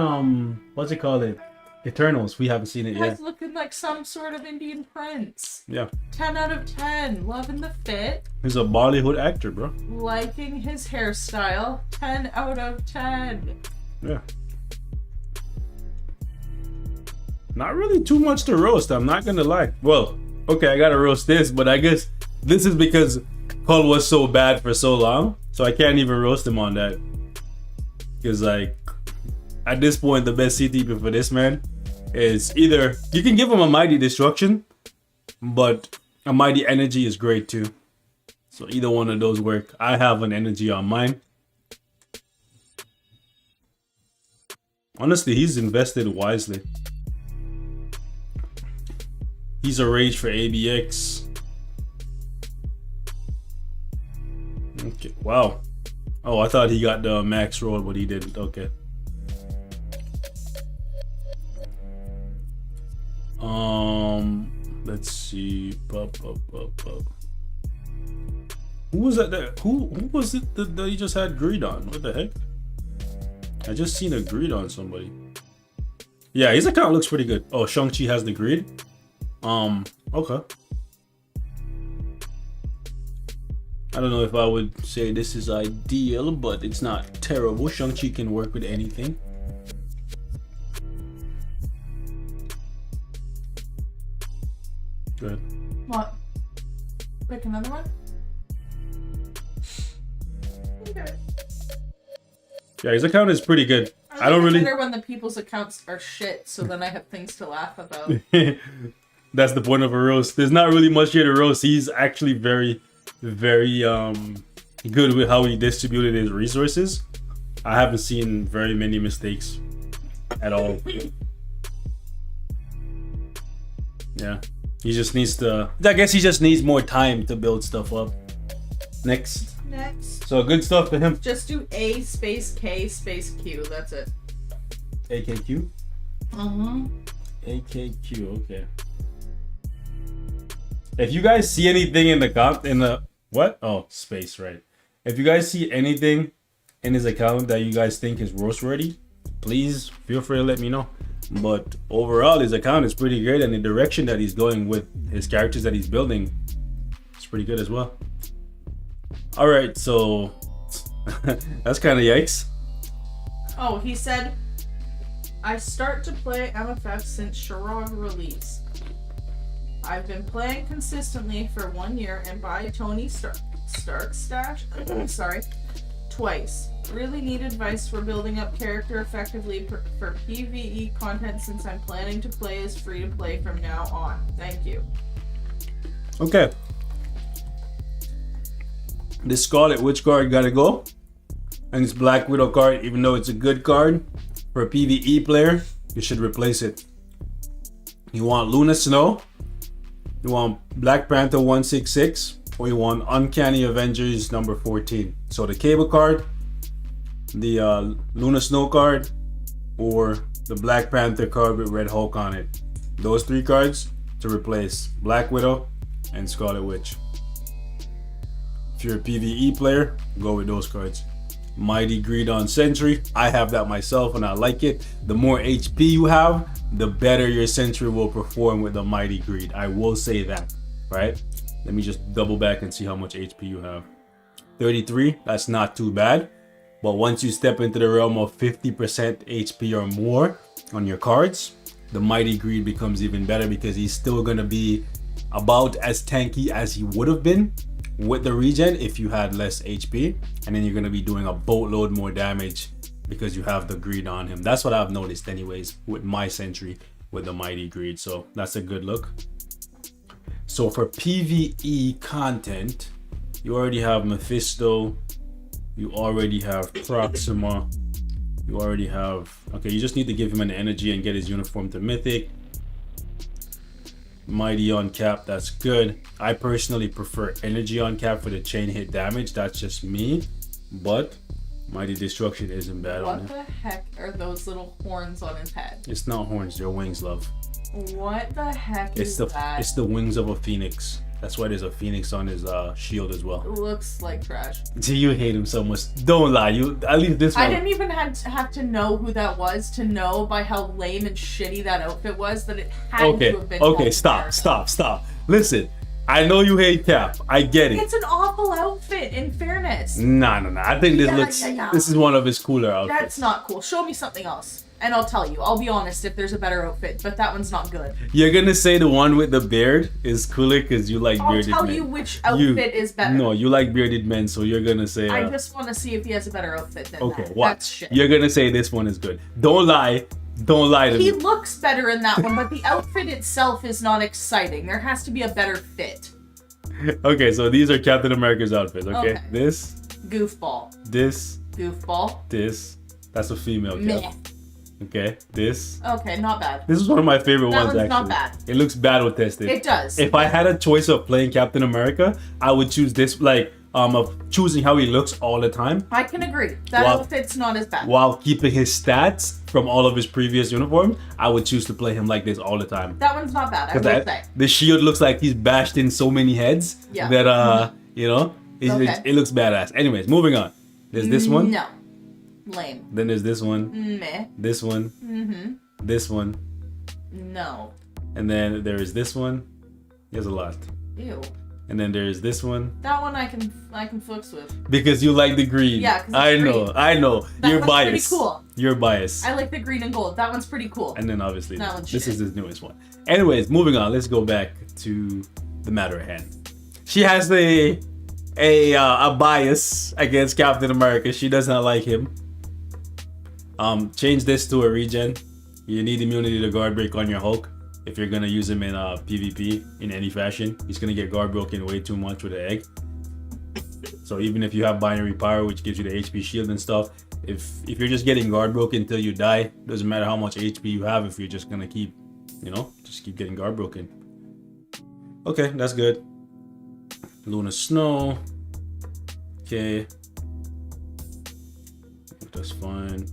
what's it called? Eternals. We haven't seen it He's yet. looking like some sort of Indian prince. Yeah. 10 out of 10. Loving the fit. He's a Bollywood actor, bro. Liking his hairstyle. 10 out of 10. Yeah. Not really too much to roast, I'm not gonna lie. Well, okay, I gotta roast this, but I guess this is because Cull was so bad for so long, so I can't even roast him on that. Because, like, at this point, the best CTP for this man is either you can give him a Mighty Destruction, but a Mighty Energy is great too. So either one of those work. I have an energy on mine. Honestly, he's invested wisely. He's a rage for ABX. Okay, wow. Oh, I thought he got the max roll, but he didn't. Okay. Let's see. Who was that? Who was it that he just had greed on? What the heck? I just seen a greed on somebody. Yeah, his account looks pretty good. Oh, Shang-Chi has the greed. Okay. I don't know if I would say this is ideal, but it's not terrible. Shang-Chi can work with anything. Good. What? Pick another one? Okay. Yeah, his account is pretty good. I don't like really. better when the people's accounts are shit, so then I have things to laugh about. That's the point of a roast. There's not really much here to roast. He's actually very good with how he distributed his resources. I haven't seen very many mistakes at all. Yeah. He just needs to, I guess he just needs more time to build stuff up. Next. So good stuff to him. Just do A space K space Q. That's it. AKQ? Uh-huh. AKQ, okay. If you guys see anything in the what? Oh, space, right. If you guys see anything in his account that you guys think is roast worthy, please feel free to let me know. But overall, his account is pretty great, and the direction that he's going with his characters that he's building is pretty good as well. All right, so that's kind of yikes. Oh, he said, I start to play MFF since Shirog release. I've been playing consistently for 1 year and buy Tony Stark stash. Sorry, twice. Really need advice for building up character effectively for PVE content since I'm planning to play as free to play from now on. Thank you. Okay. This Scarlet Witch card gotta go. And this Black Widow card, even though it's a good card for a PvE player, you should replace it. You want Luna Snow, you want Black Panther 166, or you want Uncanny Avengers number 14. So the Cable card, the Luna Snow card, or the Black Panther card with Red Hulk on it. Those three cards to replace Black Widow and Scarlet Witch. If you're a PvE player, go with those cards. Mighty Greed on Sentry. I have that myself and I like it. The more HP you have, the better your Sentry will perform with the Mighty Greed. I will say that, right? Let me just double back and see how much HP you have. 33, that's not too bad. But once you step into the realm of 50% HP or more on your cards, the Mighty Greed becomes even better because he's still gonna be about as tanky as he would have been with the regen if you had less HP, and then you're gonna be doing a boatload more damage because you have the greed on him. That's what I've noticed anyways with my Sentry with the Mighty Greed, so that's a good look. So for PvE content, you already have Mephisto, you already have Proxima, you already have, okay, you just need to give him an energy and get his uniform to Mythic. Mighty on cap, that's good. I personally prefer energy on cap for the chain hit damage. That's just me, but Mighty Destruction isn't bad on What it. the heck are those little horns on his head? It's not horns, they're wings, love. What the heck It's is the that? it's the wings of a phoenix. That's why there's a phoenix on his shield as well. Looks like trash. Do you hate him so much? Don't lie. You at least this one. I didn't even have to know who that was to know by how lame and shitty that outfit was that it had to have been. Okay, Captain stop. America. Listen, I know you hate Cap. I get it. It's an awful outfit, in fairness. Nah. I think this Yeah, looks. yeah. This is one of his cooler outfits. That's not cool. Show me something else. And I'll tell you. I'll be honest if there's a better outfit, but that one's not good. You're gonna say the one with the beard is cooler because you like I'll bearded tell men. you which outfit is better. No, you like bearded men, so you're gonna say. I just want to see if he has a better outfit than Okay, that. what? That's shit. You're gonna say this one is good. Don't lie. Don't lie to He me. looks better in that one, but the outfit itself is not exciting. There has to be a better fit. Okay, so these are Captain America's outfits. Okay, Okay. this, Goofball. this, Goofball. this. That's a female Meh. Cap. Okay, this. Okay, not bad. This is one of my favorite That ones one's actually. not bad. It looks battle tested. It does. If I had a choice of playing Captain America, I would choose this, like of choosing how he looks all the time I can agree. That Wow. outfit's not as bad. while keeping his stats from all of his previous uniforms. I would choose to play him like this all the time. That one's not bad, I will Because say. the shield looks like he's bashed in so many heads Yeah. that you know, Okay. it looks badass. Anyways, moving on. There's this one. No. Lame. Then there's this one. Meh. This one. Mm-hmm. This one. No. And then there is this one. There's a lot. Ew. And then there's this one. That one I can fix with. Because you like the green. Yeah, 'cause it's I know. green. I know. That You're one's pretty biased. cool. You're biased. I like the green and gold. That one's pretty cool. And then obviously That one's this shit. is his newest one. Anyways, moving on. Let's go back to the matter at hand. She has a bias against Captain America. She does not like him. Change this to a regen. You need immunity to guard break on your Hulk. If you're gonna use him in PvP in any fashion, he's gonna get guard broken way too much with the egg. So even if you have binary power, which gives you the HP shield and stuff, if you're just getting guard broken until you die, doesn't matter how much HP you have. If you're just gonna keep, just keep getting guard broken. Okay, that's good. Luna Snow. Okay. That's fine.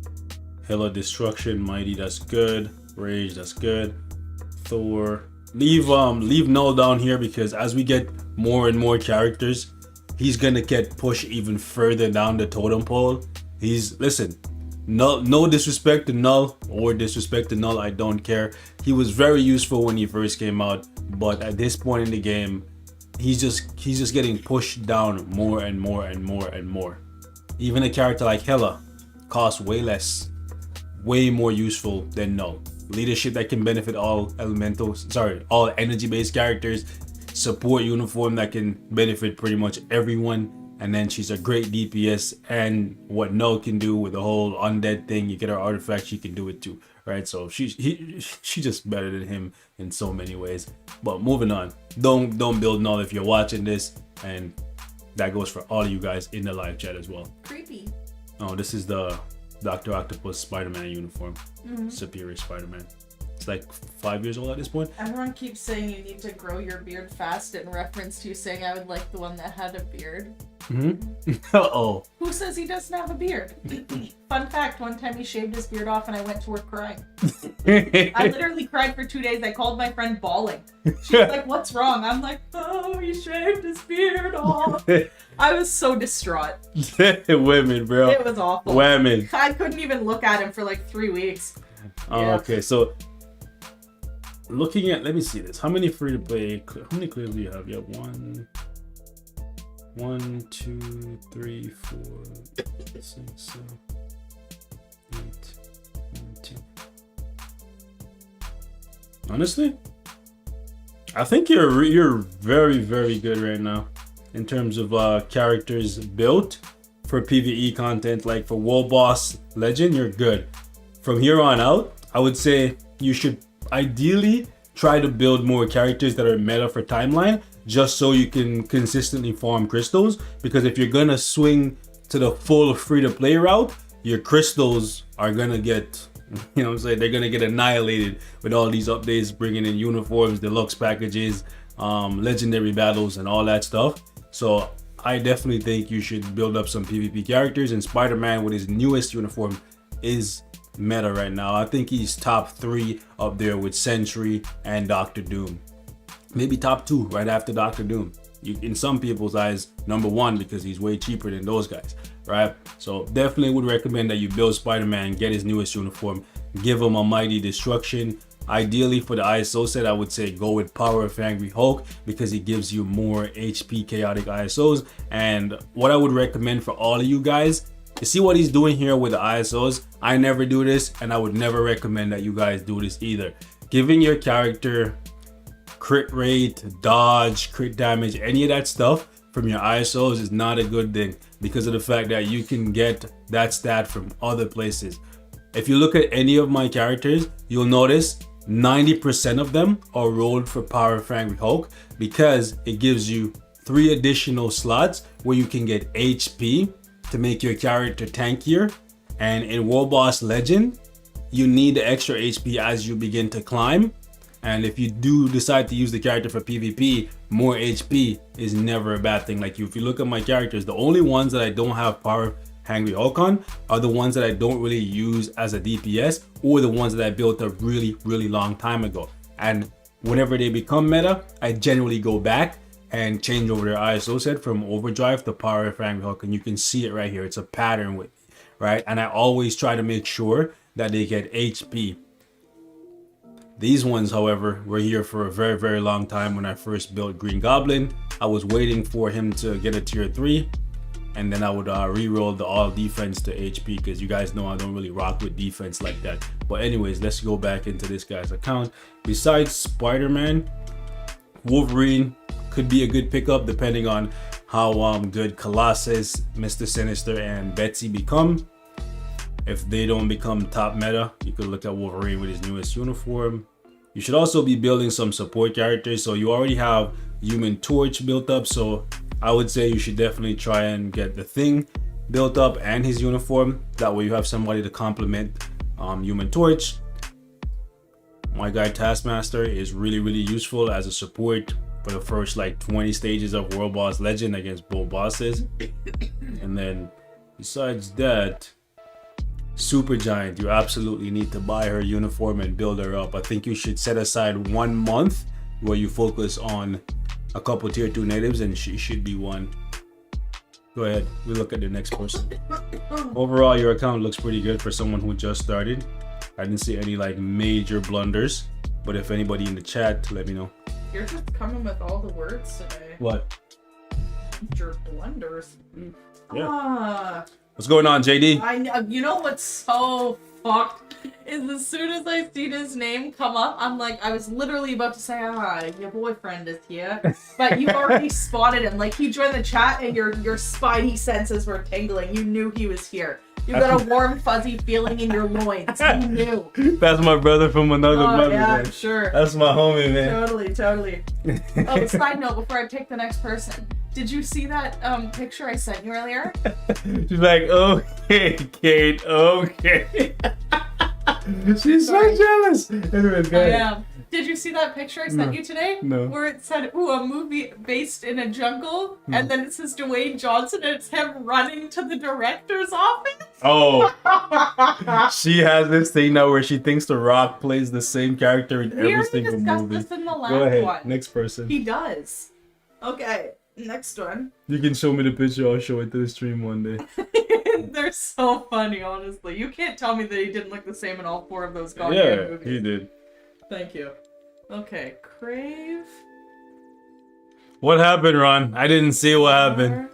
Hella Destruction, Mighty, that's good. Rage, that's good. Thor. Leave Null down here because as we get more and more characters, he's gonna get pushed even further down the totem pole. Listen, no disrespect to Null or disrespect to Null, I don't care. He was very useful when he first came out, but at this point in the game, he's just getting pushed down more and more and more and more. Even a character like Hela costs way less, way more useful than Null. Leadership that can benefit all all energy-based characters. Support uniform that can benefit pretty much everyone. And then she's a great DPS, and what Null can do with the whole undead thing, you get her artifact, she can do it too, right? So she's just better than him in so many ways. But moving on, don't build Null if you're watching this, and that goes for all of you guys in the live chat as well. Creepy. Oh, this is the Dr. Octopus Spider-Man uniform. Superior Spider-Man. It's like 5 years old at this point. Everyone keeps saying you need to grow your beard fast in reference to you saying I would like the one that had a beard. Uh-oh. Who says he doesn't have a beard? Fun fact, one time he shaved his beard off and I went to work crying. I literally cried for 2 days. I called my friend bawling. She's like, what's wrong? I'm like, oh, he shaved his beard off. I was so distraught. Women, bro. It was awful. Women. I couldn't even look at him for like 3 weeks. Oh, Yeah. okay, so looking at, let me see this. How many free to play? How many clears do you have? You have 1, 2, 3, 4, 6, 7, 8, 9, 10. Honestly, I think you're very, very good right now in terms of characters built for PvE content. Like for World Boss Legend, you're good. From here on out, I would say you should ideally try to build more characters that are meta for timeline, just so you can consistently farm crystals. Because if you're gonna swing to the full free-to-play route, your crystals are gonna get, you know what I'm saying, they're gonna get annihilated with all these updates, bringing in uniforms, deluxe packages, legendary battles, and all that stuff. So I definitely think you should build up some PvP characters, and Spider-Man with his newest uniform is meta right now. I think he's top 3 up there with Sentry and Doctor Doom. Maybe top 2 right after Doctor Doom. In some people's eyes, number 1 because he's way cheaper than those guys, right? So definitely would recommend that you build Spider-Man, get his newest uniform, give him a Mighty Destruction. Ideally for the ISO set, I would say go with Power of Angry Hulk because he gives you more HP chaotic ISOs. And what I would recommend for all of you guys, you see what he's doing here with the ISOs? I never do this, and I would never recommend that you guys do this either. Giving your character crit rate, dodge, crit damage, any of that stuff from your ISOs is not a good thing because of the fact that you can get that stat from other places. If you look at any of my characters, you'll notice 90% of them are rolled for Power of Angry Hulk because it gives you 3 additional slots where you can get HP to make your character tankier. And in World Boss Legend, you need the extra HP as you begin to climb. And if you do decide to use the character for PvP, more HP is never a bad thing. Like if you look at my characters, the only ones that I don't have Power Hangry Hulk on are the ones that I don't really use as a DPS or the ones that I built a really long time ago. And whenever they become meta, I generally go back and change over their ISO set from Overdrive to Power of Angry Hulk, and you can see it right here. It's a pattern with, right? And I always try to make sure that they get HP. These ones, however, were here for a very long time. When I first built Green Goblin, I was waiting for him to get a tier 3, and then I would re-roll the all defense to HP because you guys know I don't really rock with defense like that. But anyways, let's go back into this guy's account. Besides Spider-Man, Wolverine could be a good pickup depending on how good Colossus, Mr. Sinister, and Betsy become. If they don't become top meta, you could look at Wolverine with his newest uniform. You should also be building some support characters. So you already have Human Torch built up, so I would say you should definitely try and get the Thing built up and his uniform. That way you have somebody to complement Human Torch. My guy Taskmaster is really useful as a support for the first like 20 stages of World Boss Legend against both bosses. And then besides that, Supergiant, you absolutely need to buy her uniform and build her up. I think you should set aside 1 month where you focus on a couple tier 2 natives, and she should be one. Go ahead, we look at the next person. Overall, your account looks pretty good for someone who just started. I didn't see any like major blunders, but if anybody in the chat, let me know. You're just coming with all the words today. What? Major blunders. Yeah. What's going on, JD? I know. You know what's so fucked is as soon as I see his name come up, I'm like, I was literally about to say, your boyfriend is here, but you already spotted him. Like he joined the chat and your spidey senses were tingling. You knew he was here. You got a warm, fuzzy feeling in your loins. You knew. That's my brother from another mother. Yeah, man. sure. That's my homie, man. Totally. Oh, side note, before I pick the next person, did you see that picture I sent you earlier? She's like, okay, Kate, okay. She's so jealous. Anyways, I am. Did you see that picture I sent you today? No. Where it said, ooh, a movie based in a jungle, and then it says Dwayne Johnson, and it's him running to the director's office? Oh. She has this thing now where she thinks The Rock plays the same character in every single movie. This in the last Go ahead, one. next person. He does. Okay, next one. You can show me the picture, I'll show it to the stream one day. They're so funny, honestly. You can't tell me that he didn't look the same in all 4 of those goddamn movies. Yeah, he did. Thank you. Okay, Crave. What happened, Ron? I didn't see what happened.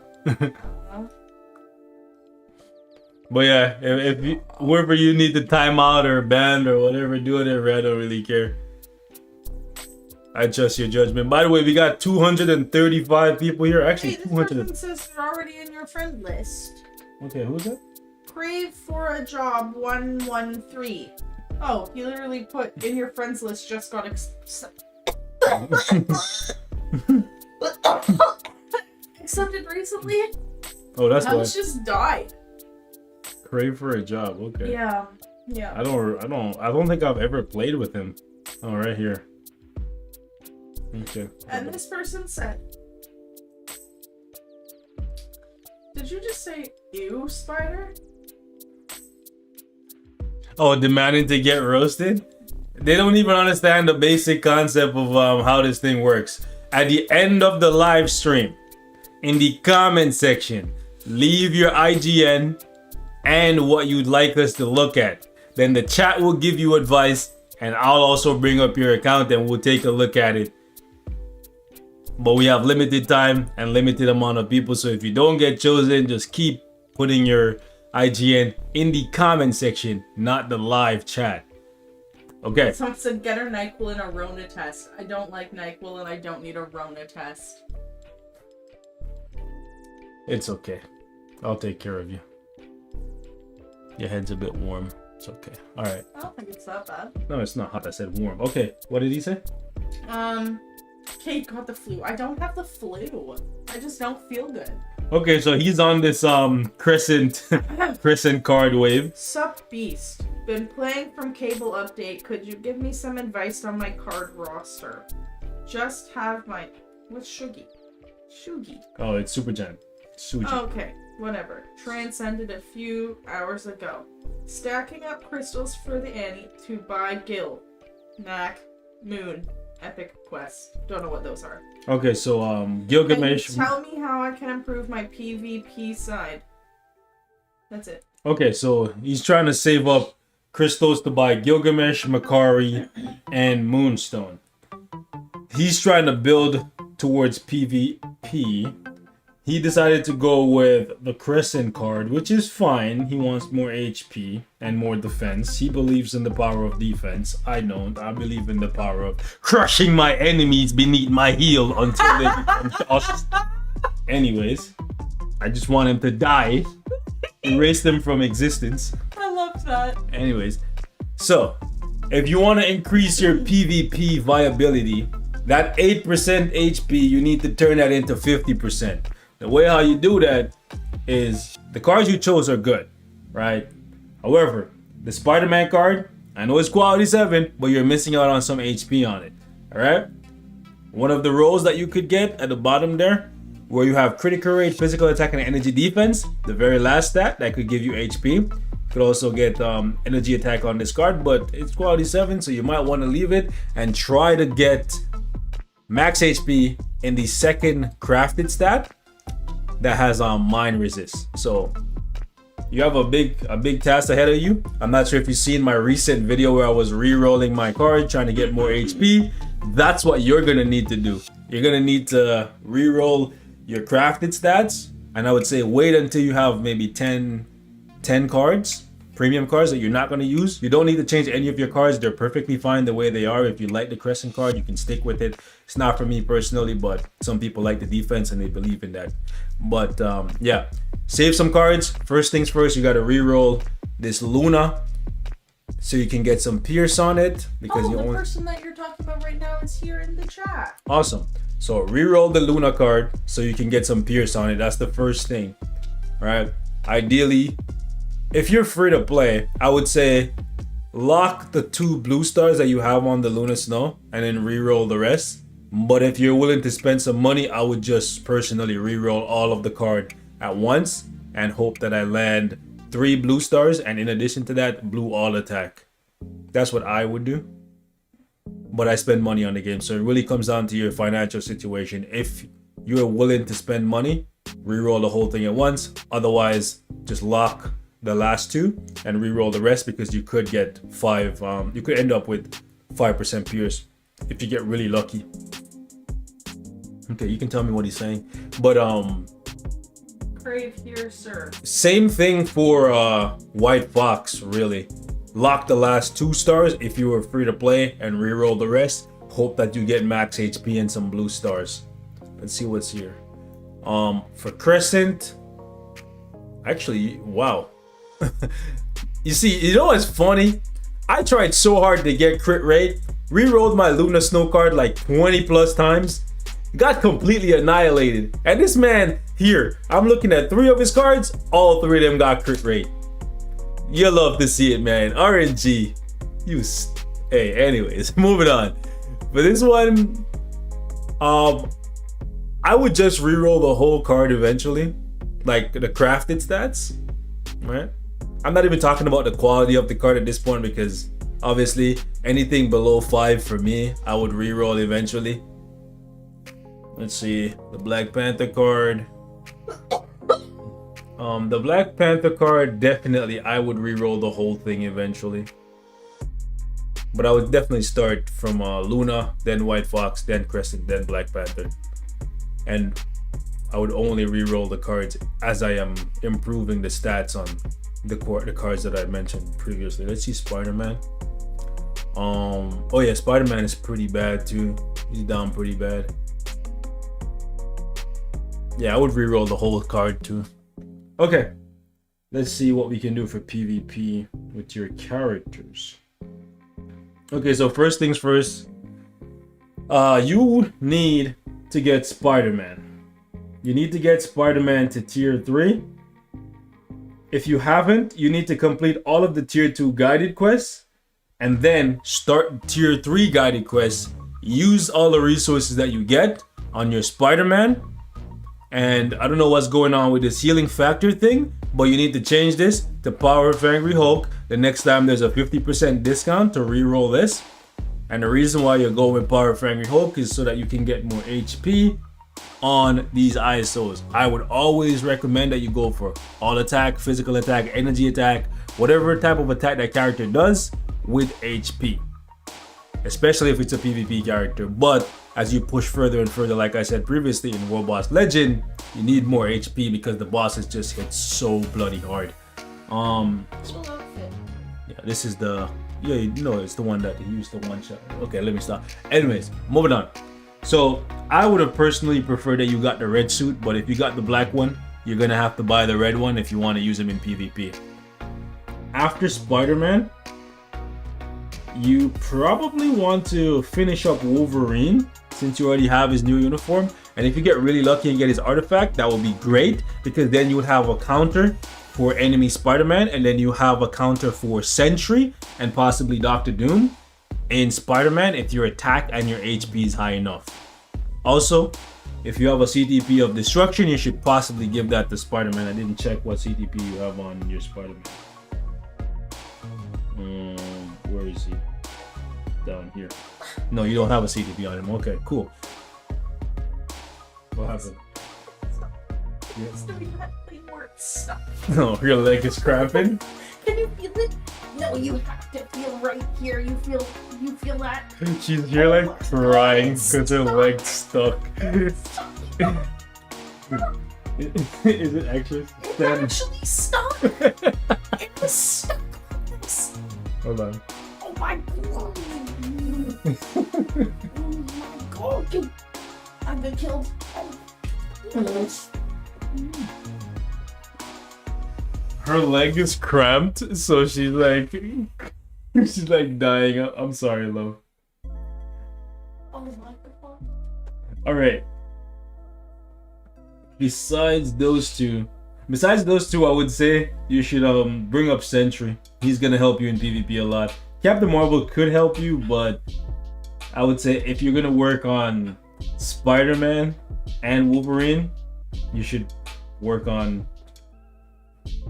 But yeah, if you, whoever you need to time out or ban or whatever, do it in red. I don't really care. I trust your judgment. By the way, we got 235 people here. Actually, hey, this 200. person says they're already in your friend list. Okay, who's that? Crave for a job 113. Oh, he literally put in your friends list just got accepted recently. Oh, that's why. House just died. Crave for a job. Okay. Yeah. I don't think I've ever played with him. Oh, right here. Okay. And this person said, Did you just say ew, spider? Oh, demanding to get roasted? They don't even understand the basic concept of how this thing works. At the end of the live stream, in the comment section, leave your IGN and what you'd like us to look at. Then the chat will give you advice, and I'll also bring up your account and we'll take a look at it. But we have limited time and limited amount of people, so if you don't get chosen, just keep putting your IGN in the comment section, not the live chat. Okay. Someone said get her NyQuil and a Rona test. I don't like NyQuil and I don't need a Rona test. It's okay. I'll take care of you. Your head's a bit warm. It's okay. All right. I don't think it's that bad. No, it's not hot. I said warm. Okay. What did he say? Kate got the flu. I don't have the flu. I just don't feel good. Okay, so he's on this crescent card wave. Sup Beast. Been playing from cable update. Could you give me some advice on my card roster? Just have my... What's Shugi? Shugi. Oh, it's Super Gen. Suji. Okay, whatever. Transcended a few hours ago. Stacking up crystals for the Annie to buy Gil, Knack, Moon, Epic Quest. Don't know what those are. Okay, so Gilgamesh. Can you tell me how I can improve my PvP side? That's it. Okay, so he's trying to save up crystals to buy Gilgamesh, Makari, and Moonstone. He's trying to build towards PvP. He decided to go with the Crescent card, which is fine. He wants more HP and more defense. He believes in the power of defense. I don't. I believe in the power of crushing my enemies beneath my heel until they become dust. Anyways, I just want him to die. Erase them from existence. I love that. Anyways, so if you want to increase your PvP viability, that 8% HP, you need to turn that into 50%. The way how you do that is the cards you chose are good, right? However, the Spider-Man card, I know it's quality 7, but you're missing out on some HP on it, all right? One of the roles that you could get at the bottom there, where you have critical rate, physical attack, and energy defense, the very last stat that could give you HP. You could also get energy attack on this card, but it's quality 7, so you might want to leave it and try to get max HP in the second crafted stat that has mine resist. So you have a big task ahead of you. I'm not sure if you've seen my recent video where I was re-rolling my card trying to get more HP. That's what you're gonna need to do. You're gonna need to re-roll your crafted stats, and I would say wait until you have maybe 10 cards, premium cards that you're not going to use. You don't need to change any of your cards. They're perfectly fine the way they are. If you like the Crescent card, you can stick with it. It's not for me personally, but some people like the defense and they believe in that. But yeah, save some cards. First things first, you got to re-roll this Luna so you can get some Pierce on it, because the person that you're talking about right now is here in the chat. Awesome. So re-roll the Luna card so you can get some Pierce on it. That's the first thing, right? Ideally, if you're free to play, I would say lock the 2 blue stars that you have on the Luna Snow and then re-roll the rest. But if you're willing to spend some money, I would just personally re-roll all of the card at once and hope that I land 3 blue stars, and in addition to that, blue all attack. That's what I would do. But I spend money on the game, so it really comes down to your financial situation. If you're willing to spend money, re-roll the whole thing at once. Otherwise, just lock the last 2 and re-roll the rest, because you could get 5. You could end up with 5% Pierce if you get really lucky. Okay, you can tell me what he's saying, but Crave here, sir. same thing for White Fox. Really, lock the last 2 stars if you were free to play and re-roll the rest. Hope that you get max HP and some blue stars. Let's see what's here. For Crescent, actually, wow. You see, you know what's funny? I tried so hard to get crit rate, re-rolled my Luna Snow card like 20 plus times, got completely annihilated. And this man here, I'm looking at 3 of his cards, all 3 of them got crit rate. You love to see it, man. RNG. Hey, anyways, moving on. For this one, I would just re-roll the whole card eventually like the crafted stats, right? I'm not even talking about the quality of the card at this point, because obviously anything below 5 for me, I would reroll eventually. Let's see, the Black Panther card. The Black Panther card, definitely I would reroll the whole thing eventually. But I would definitely start from Luna, then White Fox, then Crescent, then Black Panther. And I would only reroll the cards as I am improving the stats on the cards that I mentioned previously. Let's see Spider-Man. Oh yeah, Spider-Man is pretty bad too. He's down pretty bad. Yeah, I would reroll the whole card too. Okay, let's see what we can do for PvP with your characters. Okay, so first things first, you need to get Spider-Man. You need to get Spider-Man to tier 3. If you haven't, you need to complete all of the tier 2 guided quests and then start tier 3 guided quests. Use all the resources that you get on your Spider-Man. And I don't know what's going on with this healing factor thing, but you need to change this to Power of Angry Hulk the next time there's a 50% discount to reroll this. And the reason why you're going with Power of Angry Hulk is so that you can get more HP on these ISOs. I would always recommend that you go for all attack, physical attack, energy attack, whatever type of attack that character does with HP. Especially if it's a PvP character. But as you push further and further, like I said previously in World Boss Legend, you need more HP because the bosses just hit so bloody hard. Yeah, this is the, yeah, you know, it's the one that he used to one shot. Okay, let me stop. Anyways, moving on. So I would have personally preferred that you got the red suit, but if you got the black one, you're gonna have to buy the red one if you want to use him in PvP. After Spider-Man, you probably want to finish up Wolverine since you already have his new uniform. And if you get really lucky and get his artifact, that would be great, because then you would have a counter for enemy Spider-Man, and then you have a counter for Sentry and possibly Doctor Doom in Spider-Man if your attack and your HP is high enough. Also, if you have a CTP of Destruction, you should possibly give that to Spider-Man. I didn't check what CTP you have on your Spider-Man. Where is he? Down here. No, you don't have a CTP on him. Okay, cool. What happened? No, your leg is cramping. Can you feel it? No, you have to feel right here. You feel that? She's here like crying because her leg's stuck. Is it actually stuck? It actually stuck. It was stuck. Hold on. Oh my god. Oh my god. I've been killed. Her leg is cramped, so she's like dying. I'm sorry, love. Oh my god. All right. Besides those two, I would say you should bring up Sentry. He's gonna help you in PvP a lot. Captain Marvel could help you, but I would say if you're gonna work on Spider-Man and Wolverine, you should work on.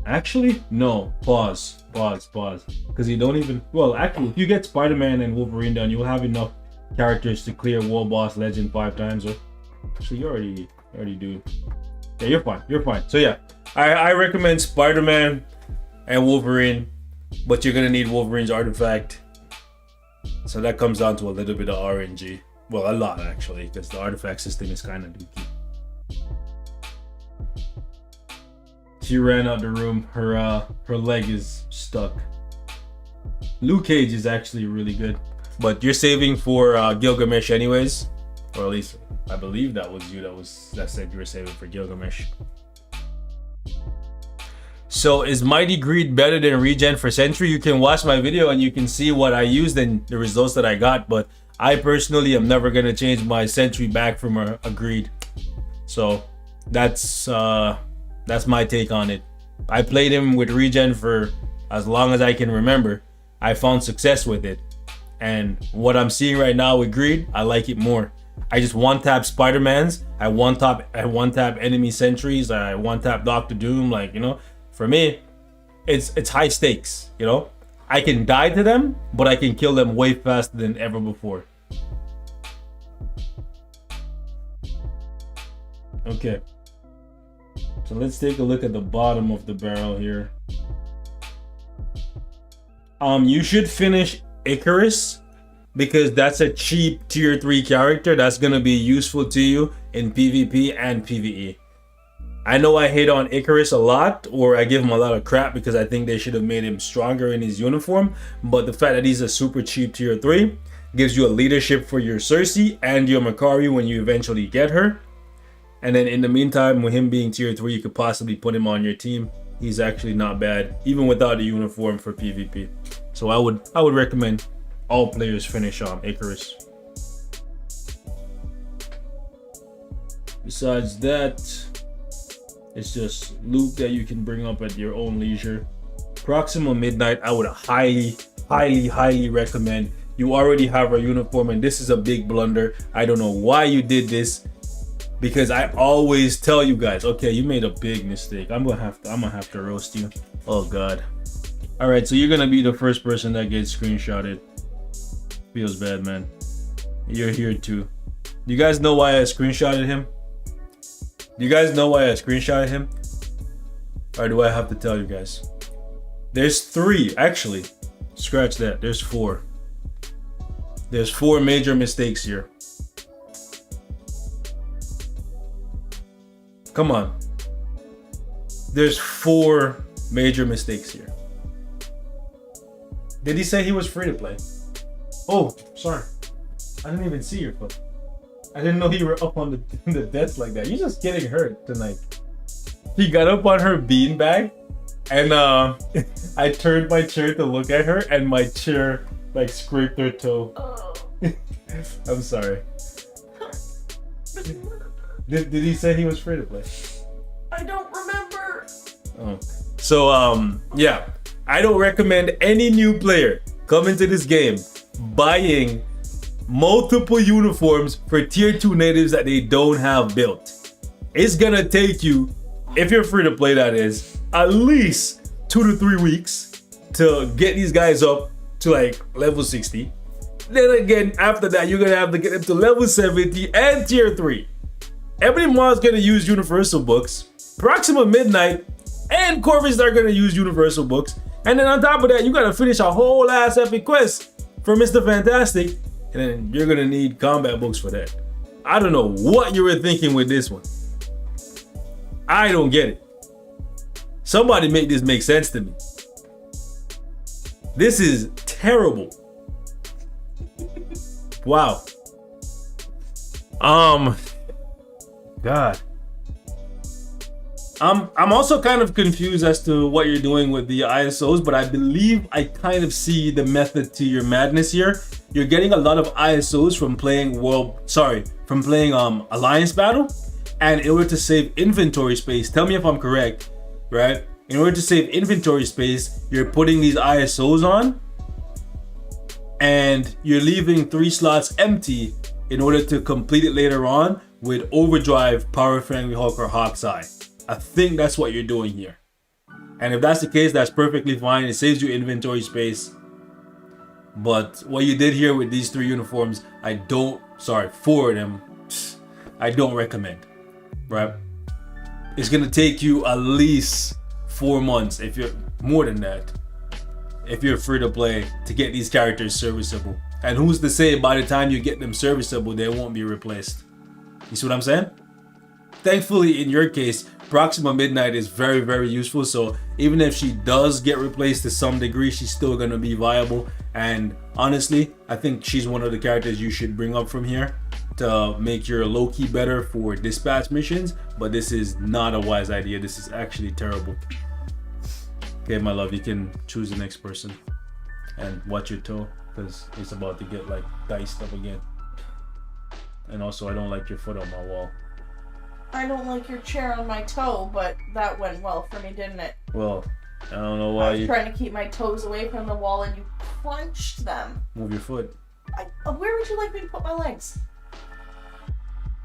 Actually, no. Pause. Because you don't even. Well, actually, if you get Spider-Man and Wolverine done, you'll have enough characters to clear World Boss Legend 5 times. Or actually, you already do. Yeah, you're fine. So yeah, I recommend Spider-Man and Wolverine, but you're gonna need Wolverine's artifact. So that comes down to a little bit of RNG. Well, a lot actually, because the artifact system is kind of dookie. She ran out the room. Her leg is stuck. Luke Cage is actually really good, but you're saving for Gilgamesh anyways, or at least I believe that was you that said you were saving for Gilgamesh. So is Mighty Greed better than Regen for Sentry? You can watch my video and you can see what I used and the results that I got, but I personally am never gonna change my Sentry back from a Greed. So that's my take on it. I played him with Regen for as long as I can remember. I found success with it, and what I'm seeing right now with Greed, I like it more. I just one-tap Spider-Mans, I one-tap enemy sentries, I one-tap Doctor Doom. Like, you know, for me, it's high stakes, you know? I can die to them, but I can kill them way faster than ever before. Okay. So let's take a look at the bottom of the barrel here. You should finish Icarus, because that's a cheap tier 3 character that's gonna be useful to you in PvP and PvE. I know I hate on Icarus a lot, or I give him a lot of crap because I think they should have made him stronger in his uniform, but the fact that he's a super cheap tier 3 gives you a leadership for your Cersei and your Makari when you eventually get her. And then in the meantime, with him being tier 3, you could possibly put him on your team. He's actually not bad, even without a uniform for PvP. So I would recommend all players finish Icarus. Besides that, it's just loot that you can bring up at your own leisure. Proxima Midnight, I would highly recommend. You already have a uniform, and this is a big blunder. I don't know why you did this, because I always tell you guys, okay, you made a big mistake. I'm gonna have to roast you. Oh god. All right, so you're gonna be the first person that gets screenshotted. Feels bad, man. You're here too. Do you guys know why I screenshotted him? Do you guys know why I screenshotted him? Or do I have to tell you guys? There's 3, actually. Scratch that, there's 4. There's 4 major mistakes here. Come on. There's 4 major mistakes here. Did he say he was free to play? Oh, sorry. I didn't even see your foot. I didn't know you were up on the desk like that. You're just getting hurt tonight. He got up on her beanbag, and I turned my chair to look at her, and my chair like scraped her toe. Oh. I'm sorry. Did he say he was free to play? I don't remember. Oh. So yeah, I don't recommend any new player come into this game buying multiple uniforms for tier 2 natives that they don't have built. It's gonna take you, if you're free to play, that is, at least 2 to 3 weeks to get these guys up to like level 60. Then again, after that, you're gonna have to get them to level 70 and tier 3. Every mod's gonna use universal books. Proxima Midnight and Corvus are gonna use universal books. And then on top of that, you gotta finish a whole ass epic quest for Mr. Fantastic. And then you're gonna need combat books for that. I don't know what you were thinking with this one. I don't get it. Somebody make this make sense to me. This is terrible. Wow. God. I'm also kind of confused as to what you're doing with the ISOs, but I believe I kind of see the method to your madness here. You're getting a lot of ISOs from playing Alliance Battle, and in order to save inventory space, tell me if I'm correct, right? In order to save inventory space, you're putting these ISOs on, and you're leaving 3 slots empty in order to complete it later on with Overdrive, Power Friendly Hulk, or Hawk's Eye. I think that's what you're doing here. And if that's the case, that's perfectly fine. It saves you inventory space. But what you did here with these 3 uniforms, 4 of them, I don't recommend, right? It's gonna take you at least 4 months, if you're more than that, if you're free to play, to get these characters serviceable. And who's to say by the time you get them serviceable, they won't be replaced? You see what I'm saying? Thankfully, in your case, Proxima Midnight is very, very useful. So even if she does get replaced to some degree, she's still going to be viable. And honestly, I think she's one of the characters you should bring up from here to make your low-key better for dispatch missions. But this is not a wise idea. This is actually terrible. Okay, my love, you can choose the next person. And watch your toe, because it's about to get like diced up again. And also, I don't like your foot on my wall. I don't like your chair on my toe, but that went well for me, didn't it? Well, I don't know why I was trying to keep my toes away from the wall and you crunched them. Move your foot. Where would you like me to put my legs?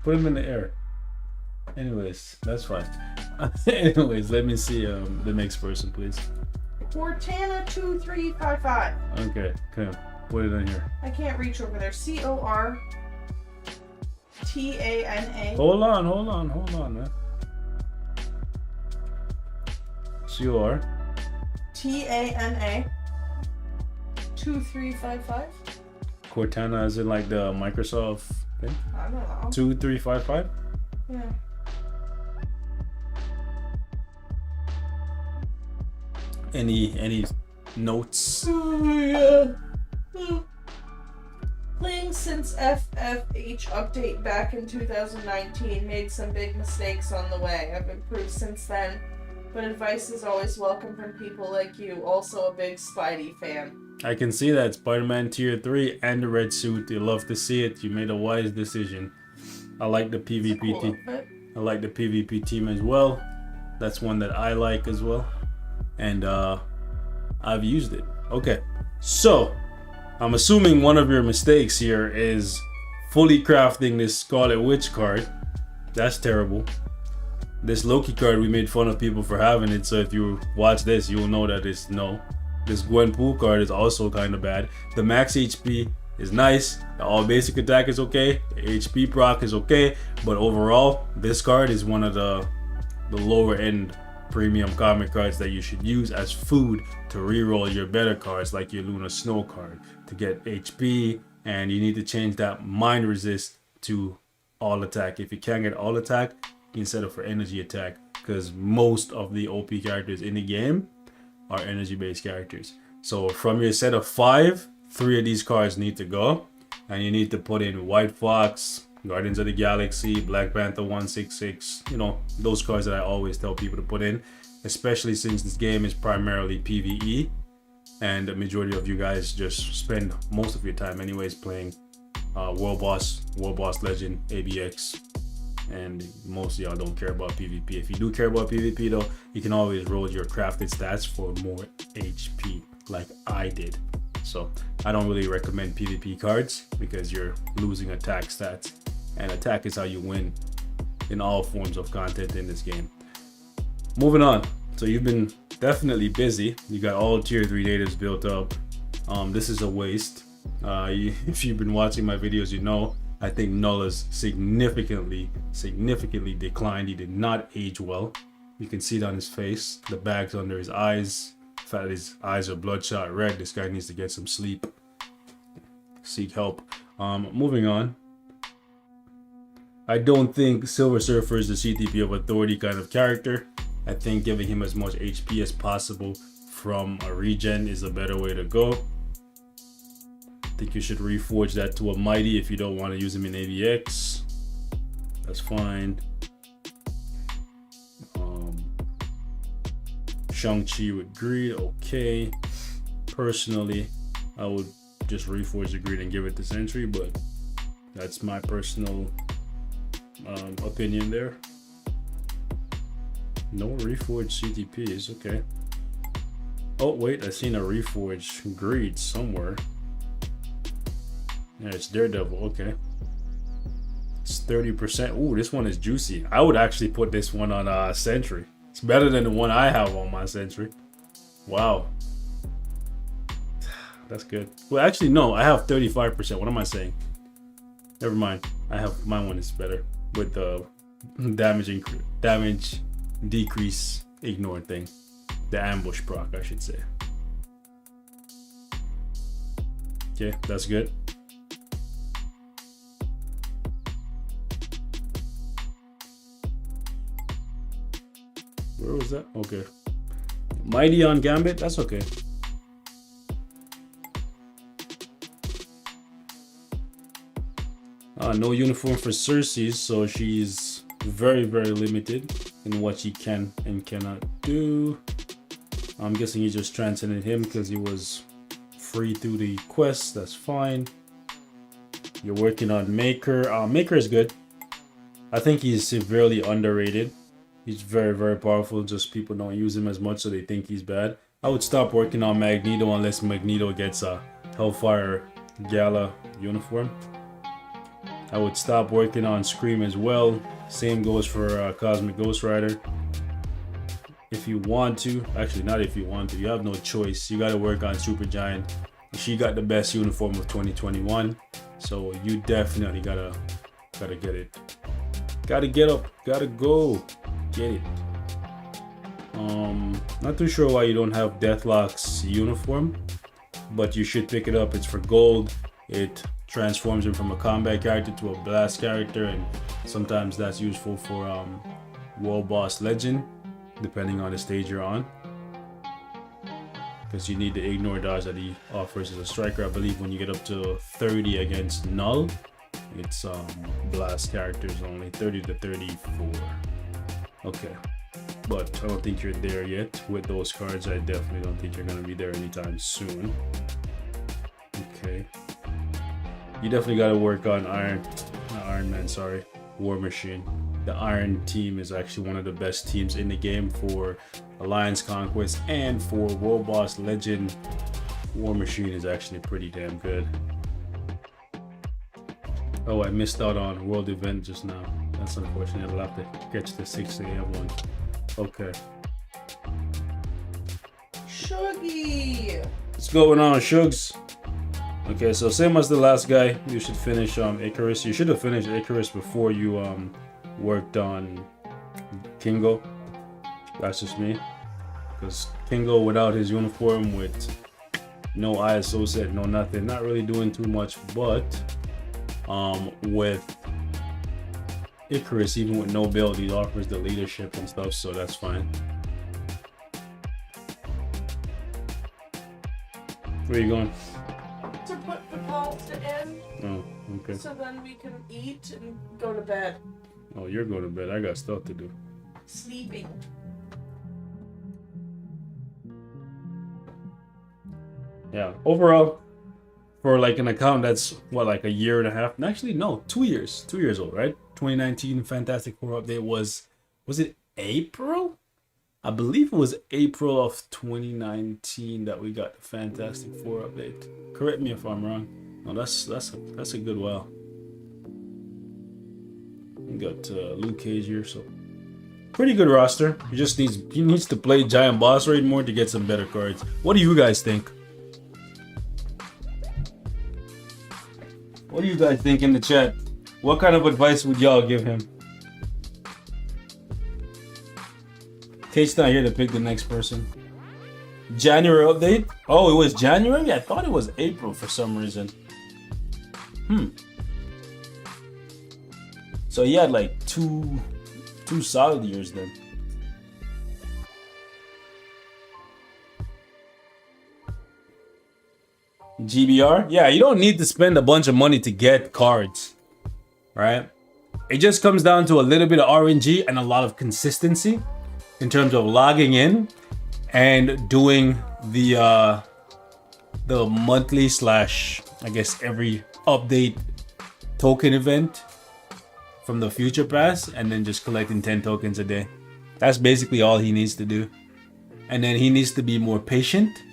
Put him in the air. Anyways, that's fine. Anyways, let me see the next person, please. Cortana 2355. Okay, come on. Put it in here. I can't reach over there. Cortana. Hold on, man. COR. Tana 2355. Cortana is in like the Microsoft thing? I don't know. 2355? Yeah. Any notes? Playing since FFH update back in 2019, made some big mistakes on the way. I've improved since then, but advice is always welcome from people like you, also a big Spidey fan. I can see that. Spider-Man Tier 3 and the red suit. You love to see it. You made a wise decision. I like the PvP Cool team. outfit. I like the PvP team as well. That's one that I like as well. And I've used it. Okay, so I'm assuming one of your mistakes here is fully crafting this Scarlet Witch card. That's terrible. This Loki card, we made fun of people for having it, so if you watch this, you'll know that it's no. This Gwenpool card is also kind of bad. The max HP is nice. The all basic attack is okay. The HP proc is okay. But overall, this card is one of the lower end premium comic cards that you should use as food to reroll your better cards, like your Luna Snow card, to get HP. And you need to change that mind resist to all attack. If you can't get all attack, you can set it for energy attack, because most of the OP characters in the game are energy based characters. So from your set of 5, 3 of these cards need to go, and you need to put in White Fox, Guardians of the Galaxy, Black Panther 166, you know, those cards that I always tell people to put in, especially since this game is primarily PvE, and the majority of you guys just spend most of your time anyways playing World Boss Legend, ABX, and most of y'all don't care about PvP. If you do care about PvP though, you can always roll your crafted stats for more HP, like I did. So I don't really recommend PvP cards because you're losing attack stats, and attack is how you win in all forms of content in this game. Moving on. So you've been definitely busy. You got all tier 3 natives built up. This is a waste. If you've been watching my videos, you know I think Nulla's significantly declined. He did not age well. You can see it on his face, the bags under his eyes. The fact that his eyes are bloodshot red. This guy needs to get some sleep. Seek help. Moving on. I don't think Silver Surfer is the CTP of authority kind of character. I think giving him as much HP as possible from a regen is a better way to go. I think you should reforge that to a mighty if you don't want to use him in AVX. That's fine. Shang-Chi with greed, okay. Personally, I would just reforge the greed and give it to Sentry, but that's my personal opinion there. No reforge CTPs, okay. Oh wait, I seen a reforge greed somewhere. Yeah, it's Daredevil, okay. It's 30%. Ooh, this one is juicy. I would actually put this one on Sentry. It's better than the one I have on my Sentry. Wow. That's good. Well, actually, no, I have 35%. What am I saying? Never mind. I have, my one is better with the damage decrease ignore thing. The ambush proc, I should say. Okay, that's good. Where was that? Okay. Mighty on Gambit, that's okay. No uniform for Cersei, so she's very limited in what she can and cannot do. I'm guessing he just transcended him because he was free through the quest. That's fine. You're working on Maker. Maker is good. I think he's severely underrated. He's very powerful, just people don't use him as much, so they think he's bad. I would stop working on Magneto unless Magneto gets a Hellfire Gala uniform. I would stop working on Scream as well. Same goes for Cosmic Ghost Rider. If you want to, actually not if you want to, you have no choice. You got to work on Supergiant. She got the best uniform of 2021, so you definitely gotta get it. Gotta get up, gotta go, get it. Not too sure why you don't have Deathlock's uniform, but you should pick it up. It's for gold. It transforms him from a combat character to a blast character, and sometimes that's useful for World Boss Legend, depending on the stage you're on. Because you need the ignore dodge that he offers as a striker. I believe when you get up to 30 against Null, it's blast characters only, 30 to 34. Okay, but I don't think you're there yet with those cards. I definitely don't think you're gonna be there anytime soon. Okay, you definitely got to work on War Machine. The Iron team is actually one of the best teams in the game for Alliance Conquest, and for World Boss Legend, War Machine is actually pretty damn good. Oh, I missed out on World Event just now. That's unfortunate. I'll have to catch the 6 a.m. one. Okay. Shuggy! What's going on, Shugs? Okay, so same as the last guy, you should finish Icarus. You should have finished Icarus before you worked on Kingo. That's just me. Because Kingo without his uniform, with no ISO set, no nothing, not really doing too much. But with Icarus, even with no build, he offers the leadership and stuff, so that's fine. Where are you going? To put the call to end, Oh, okay. so then we can eat and go to bed. Oh, you're going to bed. I got stuff to do. Sleeping. Yeah, overall, for like an account that's what, like a year and a half, actually no, 2 years old, right? 2019 Fantastic Four update was it April? I believe it was April of 2019 that we got the Fantastic Four update. Correct me if I'm wrong. No, that's a good while. We got Luke Cage here, so pretty good roster. He needs to play Giant Boss Raid more to get some better cards. What do you guys think? What do you guys think in the chat? What kind of advice would y'all give him? Kate's not here to pick the next person. January update? Oh, it was January? I thought it was April for some reason. So he had like two solid years then. GBR? Yeah, you don't need to spend a bunch of money to get cards, right? It just comes down to a little bit of RNG and a lot of consistency in terms of logging in and doing the monthly / I guess every update token event from the future pass, and then just collecting 10 tokens a day. That's basically all he needs to do. And then he needs to be more patient,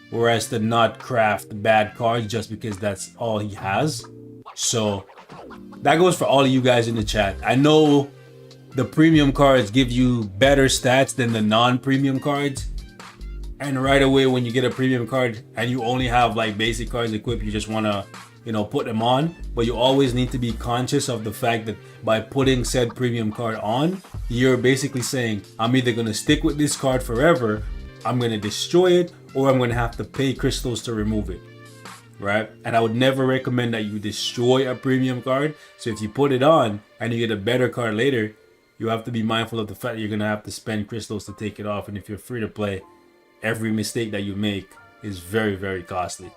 whereas to not craft bad cards just because that's all he has. So that goes for all of you guys in the chat. I know the premium cards give you better stats than the non-premium cards, and right away when you get a premium card and you only have like basic cards equipped, you just want to, you know, put them on. But you always need to be conscious of the fact that by putting said premium card on, you're basically saying, I'm either going to stick with this card forever, I'm going to destroy it, or I'm going to have to pay crystals to remove it, right? And I would never recommend that you destroy a premium card. So if you put it on and you get a better card later, you have to be mindful of the fact that you're going to have to spend crystals to take it off. And if you're free to play, every mistake that you make is very, very costly,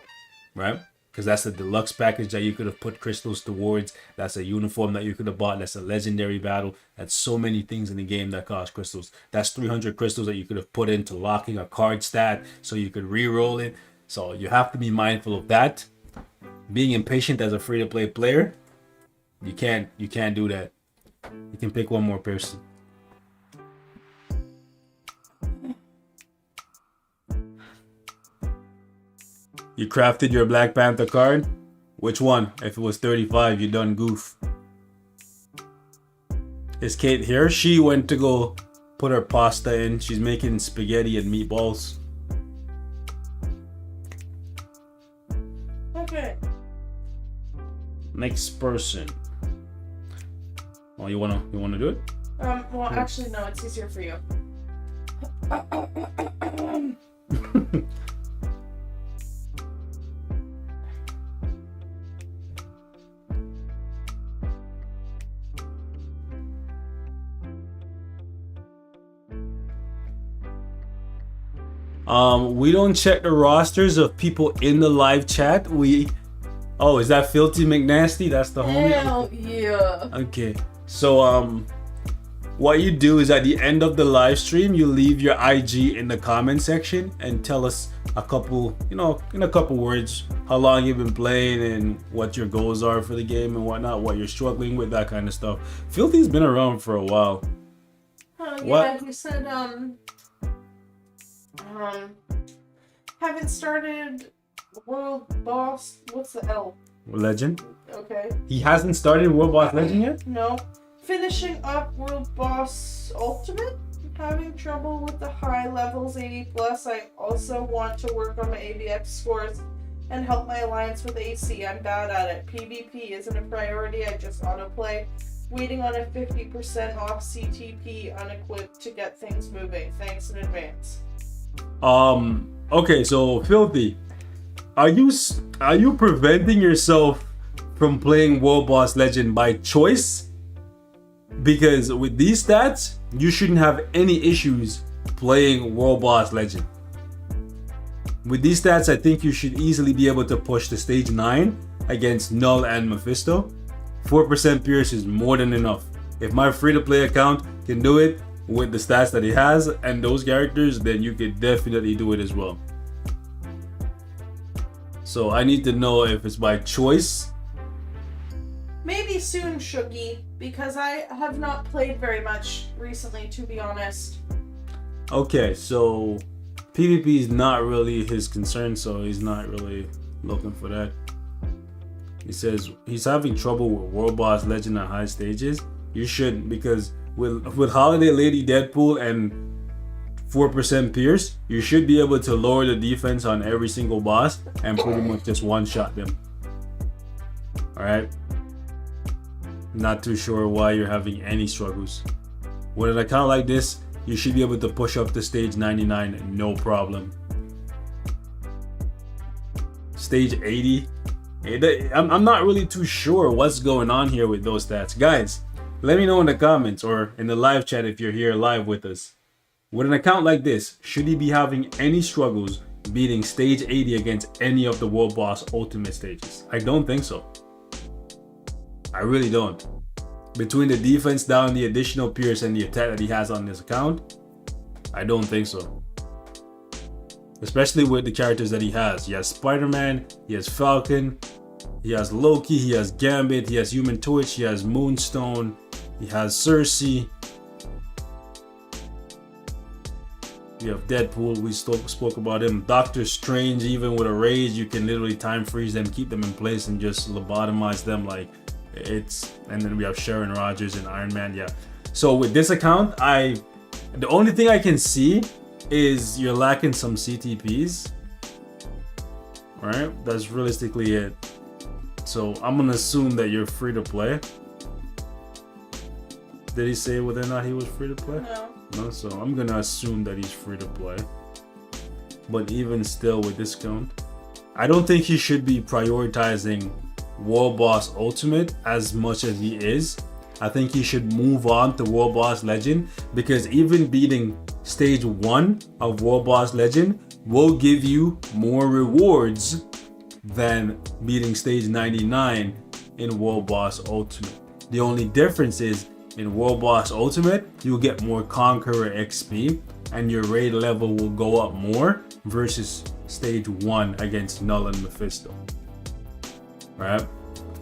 right? Because that's a deluxe package that you could have put crystals towards. That's a uniform that you could have bought. That's a legendary battle. That's so many things in the game that cost crystals. That's 300 crystals that you could have put into locking a card stat so you could re-roll it. So you have to be mindful of that. Being impatient as a free-to-play player, you can't do that. You can pick one more person. You crafted your Black Panther card? Which one? If it was 35, you done goof. Is Kate here? She went to go put her pasta in. She's making spaghetti and meatballs. Okay. Next person. Oh, you wanna do it? Well, actually, no. It's easier for you. We don't check the rosters of people in the live chat. Oh, is that Filthy McNasty? That's the homie? Hell yeah. Okay. So, what you do is at the end of the live stream, you leave your IG in the comment section and tell us a couple, in a couple words, how long you've been playing and what your goals are for the game and whatnot, what you're struggling with, that kind of stuff. Filthy's been around for a while. Oh, yeah, What? he said, haven't started World Boss. What's the L? Legend? Okay. He hasn't started World Boss Legend yet? No. Finishing up World Boss Ultimate. Having trouble with the high levels 80 plus. I also want to work on my ABX scores and help my alliance with AC. I'm bad at it. PvP isn't a priority. I just autoplay. Waiting on a 50% off CTP unequipped to get things moving. Thanks in advance. Okay, so Filthy, are you preventing yourself from playing World Boss Legend by choice? Because with these stats, you shouldn't have any issues playing World Boss Legend. With these stats, I think you should easily be able to push the stage 9 against Null and Mephisto. 4% Pierce is more than enough. If my free-to-play account can do it with the stats that he has and those characters, then you could definitely do it as well. So I need to know if it's by choice. Maybe soon, Shuggy, because I have not played very much recently, to be honest. Okay, so PvP is not really his concern, so he's not really looking for that. He says he's having trouble with World Boss Legend at high stages. You shouldn't, because with Holiday Lady Deadpool and 4% Pierce, you should be able to lower the defense on every single boss and pretty much just one-shot them. Alright? Not too sure why you're having any struggles. With an account like this, you should be able to push up to stage 99 no problem. Stage 80, I'm not really too sure what's going on here with those stats. Guys, let me know in the comments or in the live chat if you're here live with us. With an account like this, should he be having any struggles beating stage 80 against any of the World Boss Ultimate stages? I don't think so. I really don't. Between the defense down, the additional Pierce, and the attack that he has on this account, I don't think so. Especially with the characters that he has. He has Spider-Man, he has Falcon, he has Loki, he has Gambit, he has Human Torch, he has Moonstone, he has Cersei. We have Deadpool, we spoke about him. Doctor Strange, even with a rage, you can literally time freeze them, keep them in place, and just lobotomize them like it's. And then we have Sharon Rogers and Iron Man. Yeah. So with this account, the only thing I can see is you're lacking some CTPs. Right? That's realistically it. So I'm gonna assume that you're free to play. Did he say whether or not he was free to play? No, so I'm gonna assume that he's free to play. But even still with this count, I don't think he should be prioritizing World Boss Ultimate as much as he is. I think he should move on to World Boss Legend, because even beating stage 1 of World Boss Legend will give you more rewards than beating stage 99 in World Boss Ultimate. The only difference is in World Boss Ultimate, you'll get more Conqueror XP and your raid level will go up more versus stage 1 against Null and Mephisto. Right?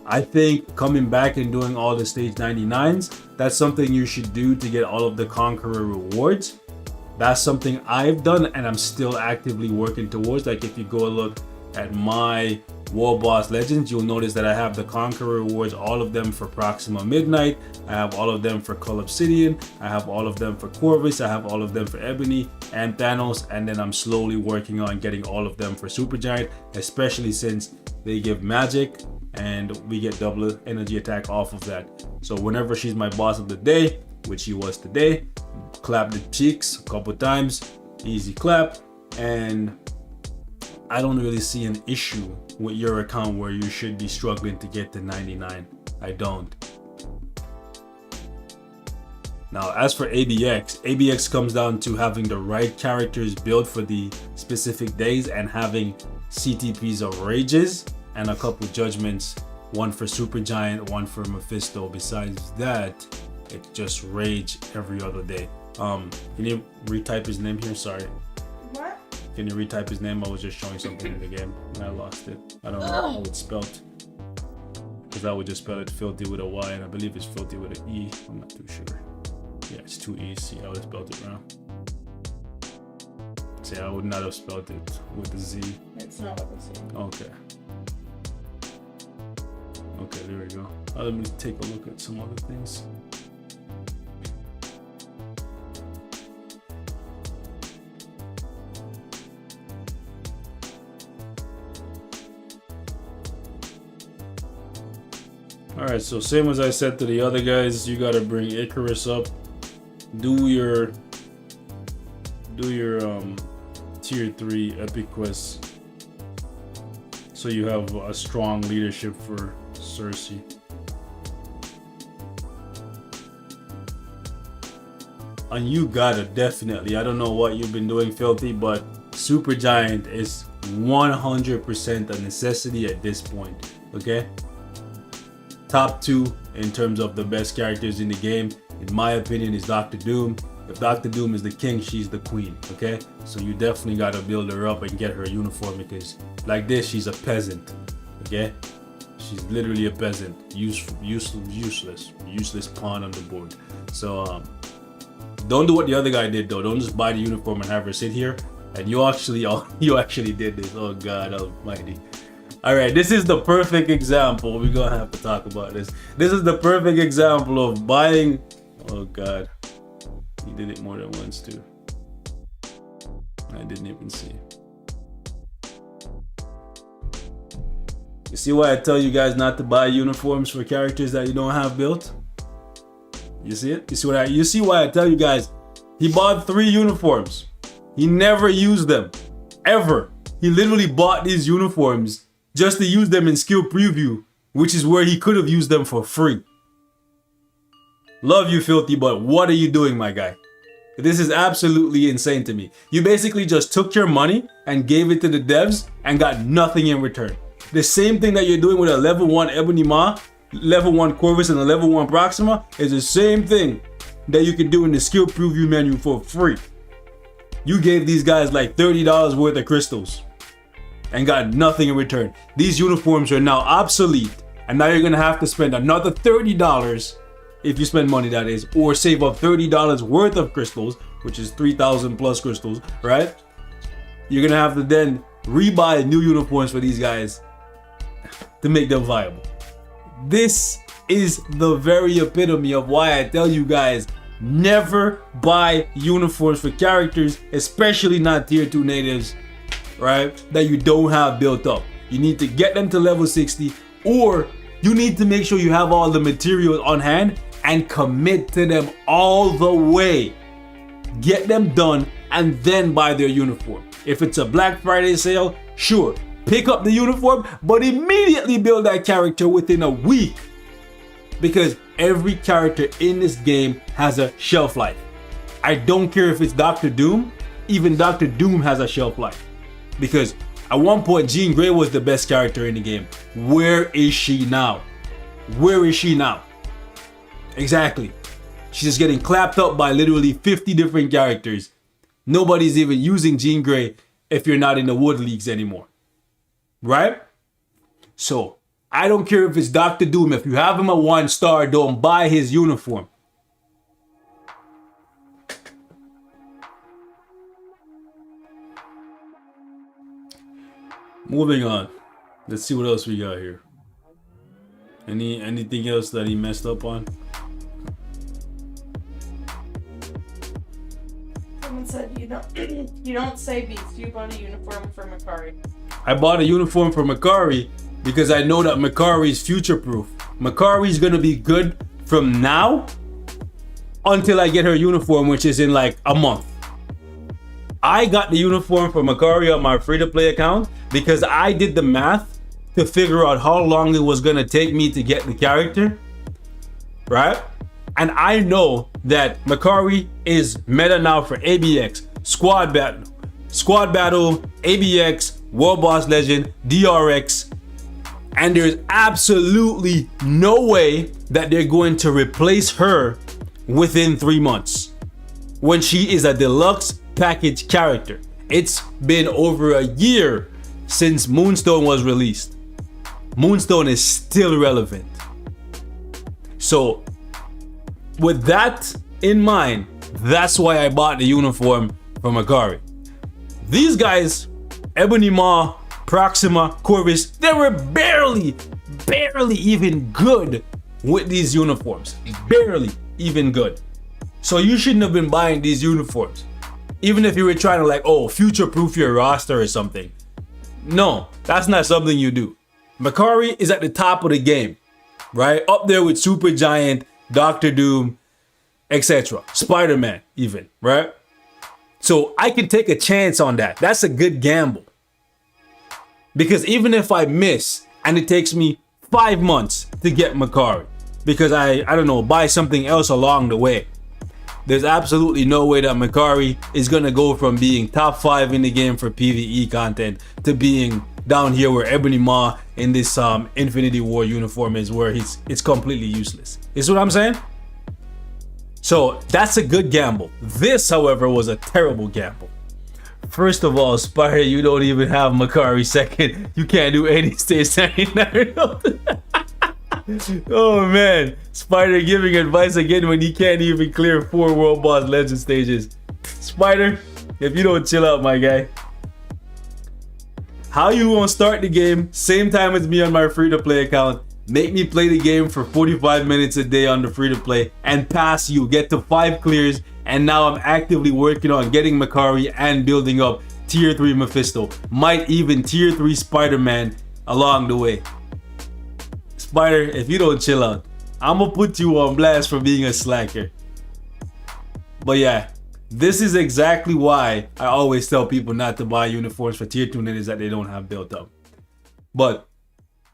I think coming back and doing all the stage 99s, that's something you should do to get all of the Conqueror rewards. That's something I've done and I'm still actively working towards. Like if you go look at my War Boss Legends, you'll notice that I have the Conqueror rewards, all of them for Proxima Midnight. I have all of them for Cull Obsidian. I have all of them for Corvus. I have all of them for Ebony and Thanos. And then I'm slowly working on getting all of them for Supergiant, especially since they give magic and we get double energy attack off of that. So whenever she's my boss of the day, which she was today, clap the cheeks a couple times, easy clap, and I don't really see an issue with your account where you should be struggling to get to 99. I don't. Now, as for ABX comes down to having the right characters built for the specific days and having CTPs of Rages and a couple judgments, one for Supergiant, one for Mephisto. Besides that, it's just Rage every other day. Can you retype his name here? Sorry. What? Can you retype his name? I was just showing something in the game and I lost it. I don't know how it's spelled. Because I would just spell it Filthy with a Y, and I believe it's Filthy with an E. I'm not too sure. Yeah, it's two E's. See, I would have spelled it wrong. See, I would not have spelled it with a Z. It's not what it's saying. Okay. Okay, there we go. Let me take a look at some other things. Alright, so same as I said to the other guys, you gotta bring Icarus up. Do your tier 3 epic quests so you have a strong leadership for Cersei. And you gotta definitely, I don't know what you've been doing, Filthy, but Supergiant is 100% a necessity at this point, okay? Top 2 in terms of the best characters in the game, in my opinion, is Dr. Doom. If Dr. Doom is the king, she's the queen, okay? So you definitely gotta build her up and get her a uniform, because like this, she's a peasant, okay? She's literally a peasant, useless pawn on the board. So don't do what the other guy did though. Don't just buy the uniform and have her sit here. And you actually did this. Oh God Almighty. All right, this is the perfect example. We're gonna have to talk about this. This is the perfect example of buying. Oh God, he did it more than once too. I didn't even see. You see why I tell you guys not to buy uniforms for characters that you don't have built? You see it? You see why I tell you guys? He bought 3 uniforms. He never used them, ever. He literally bought these uniforms just to use them in skill preview, which is where he could have used them for free. Love you, Filthy, but what are you doing, my guy? This is absolutely insane to me. You basically just took your money and gave it to the devs and got nothing in return. The same thing that you're doing with a level 1 Ebony Ma, level 1 Corvus, and a level 1 Proxima is the same thing that you can do in the skill preview menu for free. You gave these guys like $30 worth of crystals and got nothing in return. These uniforms are now obsolete, and now you're gonna have to spend another $30 if you spend money, that is, or save up $30 worth of crystals, which is 3,000 plus crystals, right? You're gonna have to then rebuy new uniforms for these guys to make them viable. This is the very epitome of why I tell you guys never buy uniforms for characters, especially not tier 2 natives, right, that you don't have built up. You need to get them to level 60, or you need to make sure you have all the materials on hand and commit to them all the way. Get them done and then buy their uniform. If it's a Black Friday sale, sure, pick up the uniform, but immediately build that character within a week, because every character in this game has a shelf life. I don't care if it's Dr. Doom, even Dr. Doom has a shelf life. Because at one point, Jean Grey was the best character in the game. Where is she now? Where is she now? Exactly. She's just getting clapped up by literally 50 different characters. Nobody's even using Jean Grey if you're not in the Wood Leagues anymore. Right? So, I don't care if it's Dr. Doom. If you have him a 1-star, don't buy his uniform. Moving on. Let's see what else we got here. Anything else that he messed up on? Someone said you don't say beats. You bought a uniform for Makari. I bought a uniform for Makari because I know that Makari is future-proof. Makari is gonna be good from now until I get her uniform, which is in like a month. I got the uniform for Makari on my free-to-play account because I did the math to figure out how long it was gonna take me to get the character, right? And I know that Makari is meta now for ABX, squad battle, ABX, World Boss Legend, DRX, and there's absolutely no way that they're going to replace her within 3 months when she is a deluxe package character. It's been over a year since Moonstone was released. Moonstone is still relevant. So with that in mind, that's why I bought the uniform from Makari. These guys, Ebony Maw, Proxima, Corvus, they were barely even good with these uniforms. Barely even good. So you shouldn't have been buying these uniforms. Even if you were trying to like, oh, future-proof your roster or something. No, that's not something you do. Makari is at the top of the game, right? Up there with Supergiant, Doctor Doom, etc. Spider-Man even, right? So I can take a chance on that. That's a good gamble. Because even if I miss and it takes me 5 months to get Makari, because I don't know, buy something else along the way, there's absolutely no way that Makari is gonna go from being top 5 in the game for PvE content to being down here where Ebony Maw in this Infinity War uniform is, where it's completely useless. You see what I'm saying? So that's a good gamble. This, however, was a terrible gamble. First of all, Spider, you don't even have Makari second. You can't do any stage 99. Oh man, Spider giving advice again when he can't even clear 4 World Boss Legend stages. Spider, if you don't chill out, my guy. How you gonna start the game same time as me on my free-to-play account, make me play the game for 45 minutes a day on the free-to-play, and pass you, get to 5 clears, and now I'm actively working on getting Makari and building up tier 3 Mephisto, might even tier 3 Spider-Man along the way. Spider, if you don't chill out, I'm gonna put you on blast for being a slacker. But yeah, this is exactly why I always tell people not to buy uniforms for tier 2 ninjas that they don't have built up. But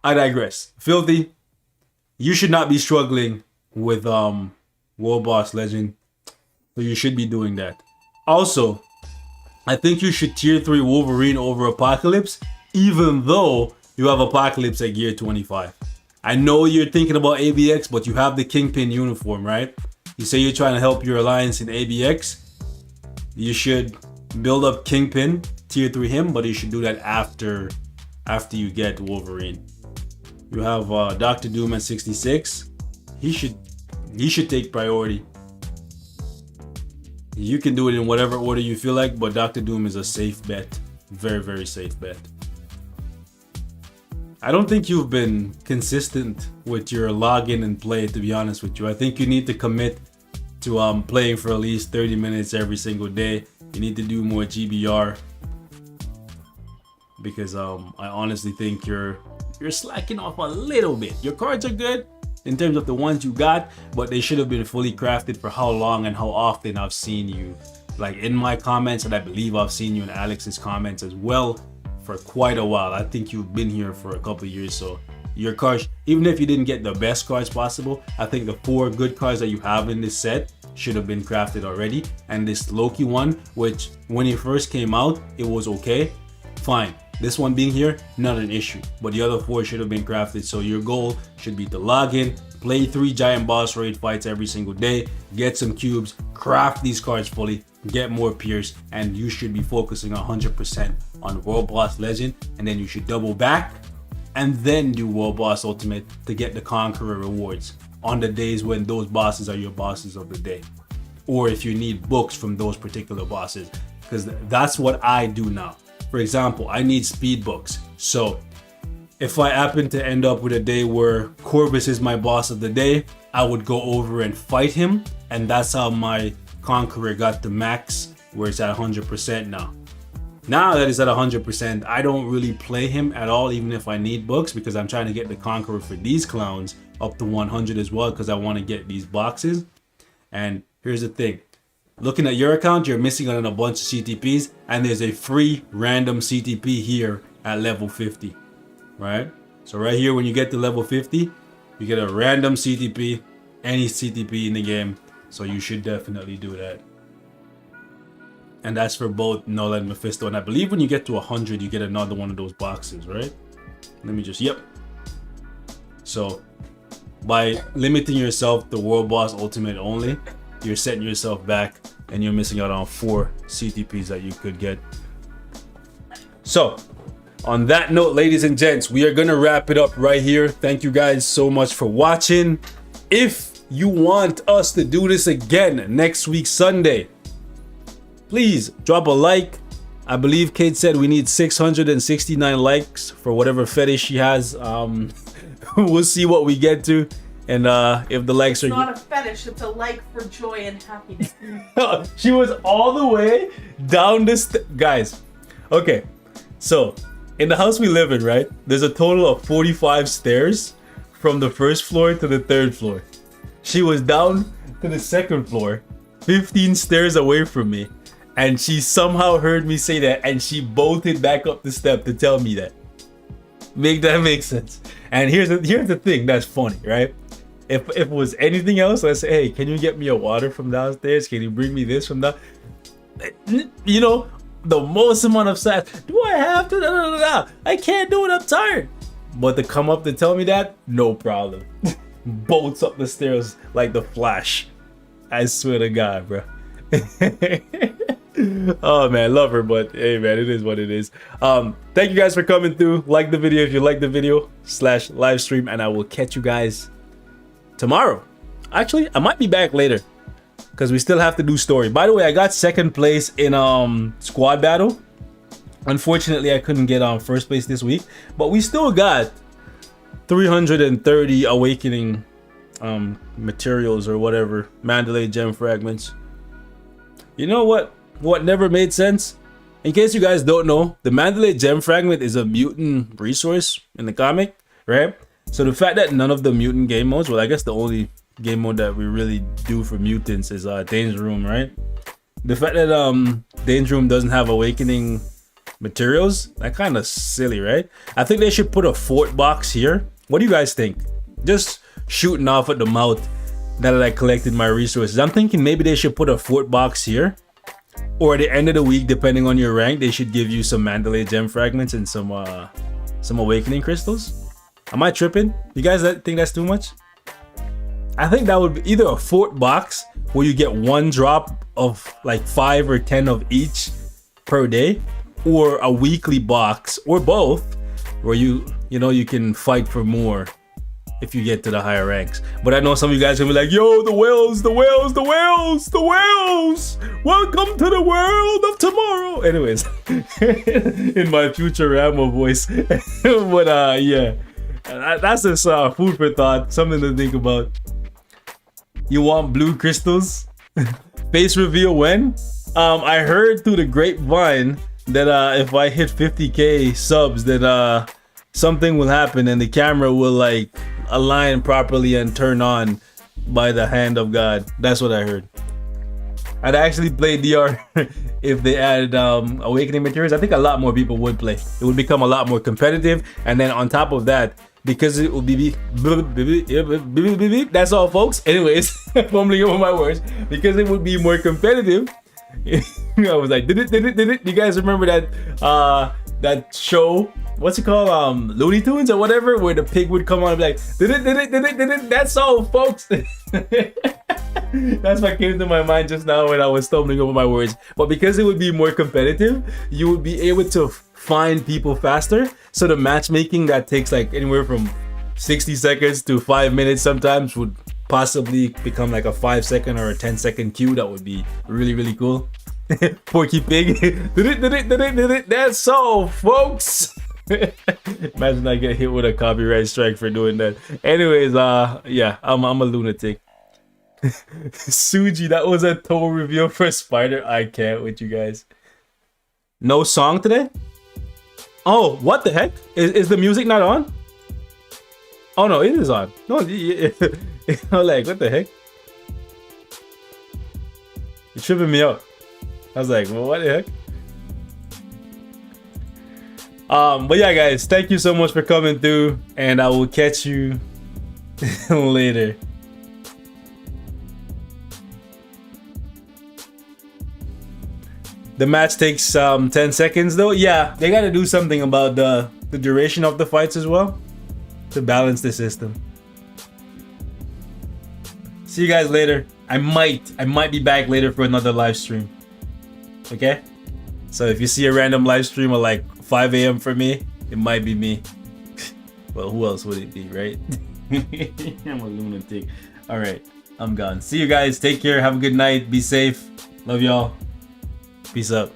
I digress. Filthy, you should not be struggling with World Boss Legend, so you should be doing that. Also, I think you should tier 3 Wolverine over Apocalypse, even though you have Apocalypse at gear 25. I know you're thinking about ABX, but you have the Kingpin uniform, right? You say you're trying to help your alliance in ABX. You should build up Kingpin, tier 3 him, but you should do that after you get Wolverine. You have Doctor Doom at 66. He should take priority. You can do it in whatever order you feel like, but Doctor Doom is a safe bet. Very, very safe bet. I don't think you've been consistent with your login and play, to be honest with you. I think you need to commit to playing for at least 30 minutes every single day. You need to do more GBR, because I honestly think you're slacking off a little bit. Your cards are good in terms of the ones you got, but they should have been fully crafted for how long and how often I've seen you, like in my comments, and I believe I've seen you in Alex's comments as well, for quite a while. I think you've been here for a couple of years, so your cards, even if you didn't get the best cards possible, I think the 4 good cards that you have in this set should have been crafted already. And this Loki one, which when it first came out, it was okay, fine. This one being here, not an issue, but the other 4 should have been crafted. So your goal should be to log in, play 3 giant boss raid fights every single day, get some cubes, craft these cards fully, get more peers, and you should be focusing 100% on World Boss Legend, and then you should double back and then do World Boss Ultimate to get the Conqueror rewards on the days when those bosses are your bosses of the day, or if you need books from those particular bosses, because that's what I do now. For example, I need speed books, so if I happen to end up with a day where Corvus is my boss of the day, I would go over and fight him, and that's how my Conqueror got the max, where it's at 100% now. Now that it's at 100%, I don't really play him at all, even if I need books, because I'm trying to get the Conqueror for these clowns up to 100 as well, because I want to get these boxes. And here's the thing. Looking at your account, you're missing on a bunch of CTPs, and there's a free random CTP here at level 50, right? So right here, when you get to level 50, you get a random CTP, any CTP in the game. So you should definitely do that. And that's for both Null and Mephisto. And I believe when you get to 100, you get another one of those boxes, right? Let me just, yep. So by limiting yourself to World Boss Ultimate only, you're setting yourself back and you're missing out on 4 CTPs that you could get. So on that note, ladies and gents, we are gonna wrap it up right here. Thank you guys so much for watching. If you want us to do this again next week Sunday, please drop a like. I believe Kate said we need 669 likes for whatever fetish she has. We'll see what we get to. And if the likes it's are... not a fetish, it's a like for joy and happiness. She was all the way down the guys. Okay, so in the house we live in, right? There's a total of 45 stairs from the first floor to the 3rd floor. She was down to the 2nd floor, 15 stairs away from me, and she somehow heard me say that, and she bolted back up the step to tell me that. Make that make sense? And here's the thing that's funny, right? If it was anything else, I'd say, hey, can you get me a water from downstairs? Can you bring me this from down? You know, the most amount of sass. Do I have to? No. I can't do it. I'm tired. But to come up to tell me that, no problem. Bolts up the stairs like the Flash. I swear to God, bro. Oh man, love her, but hey man, it is what it is. Thank you guys for coming through. Like the video if you like the video / live stream, and I will catch you guys tomorrow. Actually, I might be back later because we still have to do story. By the way, I got 2nd place in squad battle. Unfortunately, I couldn't get on 1st place this week, but we still got 330 awakening materials or whatever, Mandalay gem fragments. You know what never made sense? In case you guys don't know, the Mandalay gem fragment is a mutant resource in the comic, right? So the fact that none of the mutant game modes, well, I guess the only game mode that we really do for mutants is Danger Room, right? The fact that Danger Room doesn't have awakening materials, that kind of silly, right? I think they should put a fort box here. What do you guys think? Just shooting off at the mouth now that I collected my resources. I'm thinking maybe they should put a fort box here, or at the end of the week, depending on your rank, they should give you some Mandalay gem fragments and some awakening crystals. Am I tripping? You guys think that's too much? I think that would be either a fort box where you get 1 drop of like 5 or 10 of each per day, or a weekly box, or both, where you can fight for more if you get to the higher ranks. But I know some of you guys are gonna be like, yo, the whales, welcome to the world of tomorrow. Anyways, in my future Rambo voice. But yeah, that's just food for thought, something to think about. You want blue crystals? Face reveal when? I heard through the grapevine that if I hit 50k subs, that something will happen and the camera will like align properly and turn on by the hand of God. That's what I heard. I'd actually play DR if they added awakening materials. I think a lot more people would play. It would become a lot more competitive, and then on top of that, because it would be that's all, folks. Anyways, fumbling over my words, because it would be more competitive. I was like, did it? You guys remember that that show? What's it called? Looney Tunes or whatever, where the pig would come on and be like, did it? That's all, folks. That's what came to my mind just now when I was stumbling over my words. But because it would be more competitive, you would be able to find people faster. So the matchmaking that takes like anywhere from 60 seconds to 5 minutes sometimes would possibly become like a 5-second or a 10-second queue. That would be really, really cool. Porky Pig. That's all, folks. Imagine I get hit with a copyright strike for doing that. Anyways, yeah, I'm a lunatic. Suji, that was a total reveal for Spider. I can't with you guys. No song today? Oh, what the heck? Is the music not on? Oh no, it is on. No, like what the heck? You're tripping me up. I was like, well, what the heck? But yeah, guys, thank you so much for coming through, and I will catch you later. The match takes 10 seconds though. Yeah, they gotta do something about the duration of the fights as well to balance the system. See you guys later. I might be back later for another live stream. Okay? So if you see a random live stream at like 5 a.m. for me, it might be me. Well, who else would it be, right? I'm a lunatic. Alright, I'm gone. See you guys. Take care. Have a good night. Be safe. Love y'all. Peace out.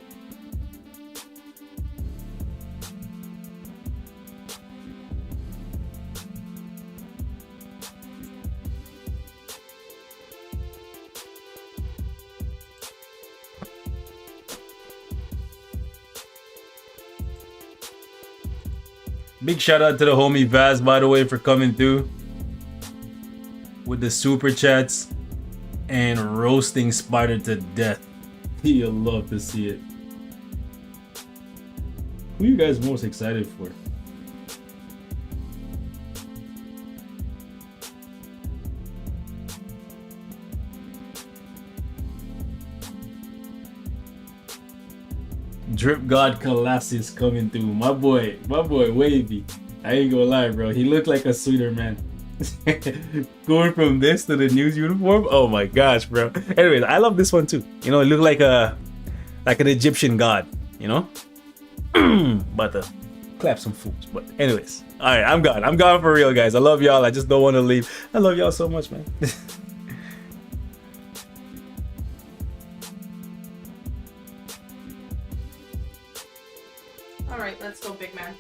Big shout out to the homie Vaz, by the way, for coming through with the super chats and roasting Spider to death. You'll love to see it. Who are you guys most excited for? Drip God Colossus coming through. My boy Wavy. I ain't gonna lie, bro. He looked like a sweeter man. Going from this to the news uniform. Oh my gosh, bro. Anyways, I love this one too. You know, it looked like an Egyptian god. You know, but clap some fools. But anyways, all right, I'm gone. I'm gone for real, guys. I love y'all. I just don't want to leave. I love y'all so much, man. All right, let's go, big man.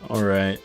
All right.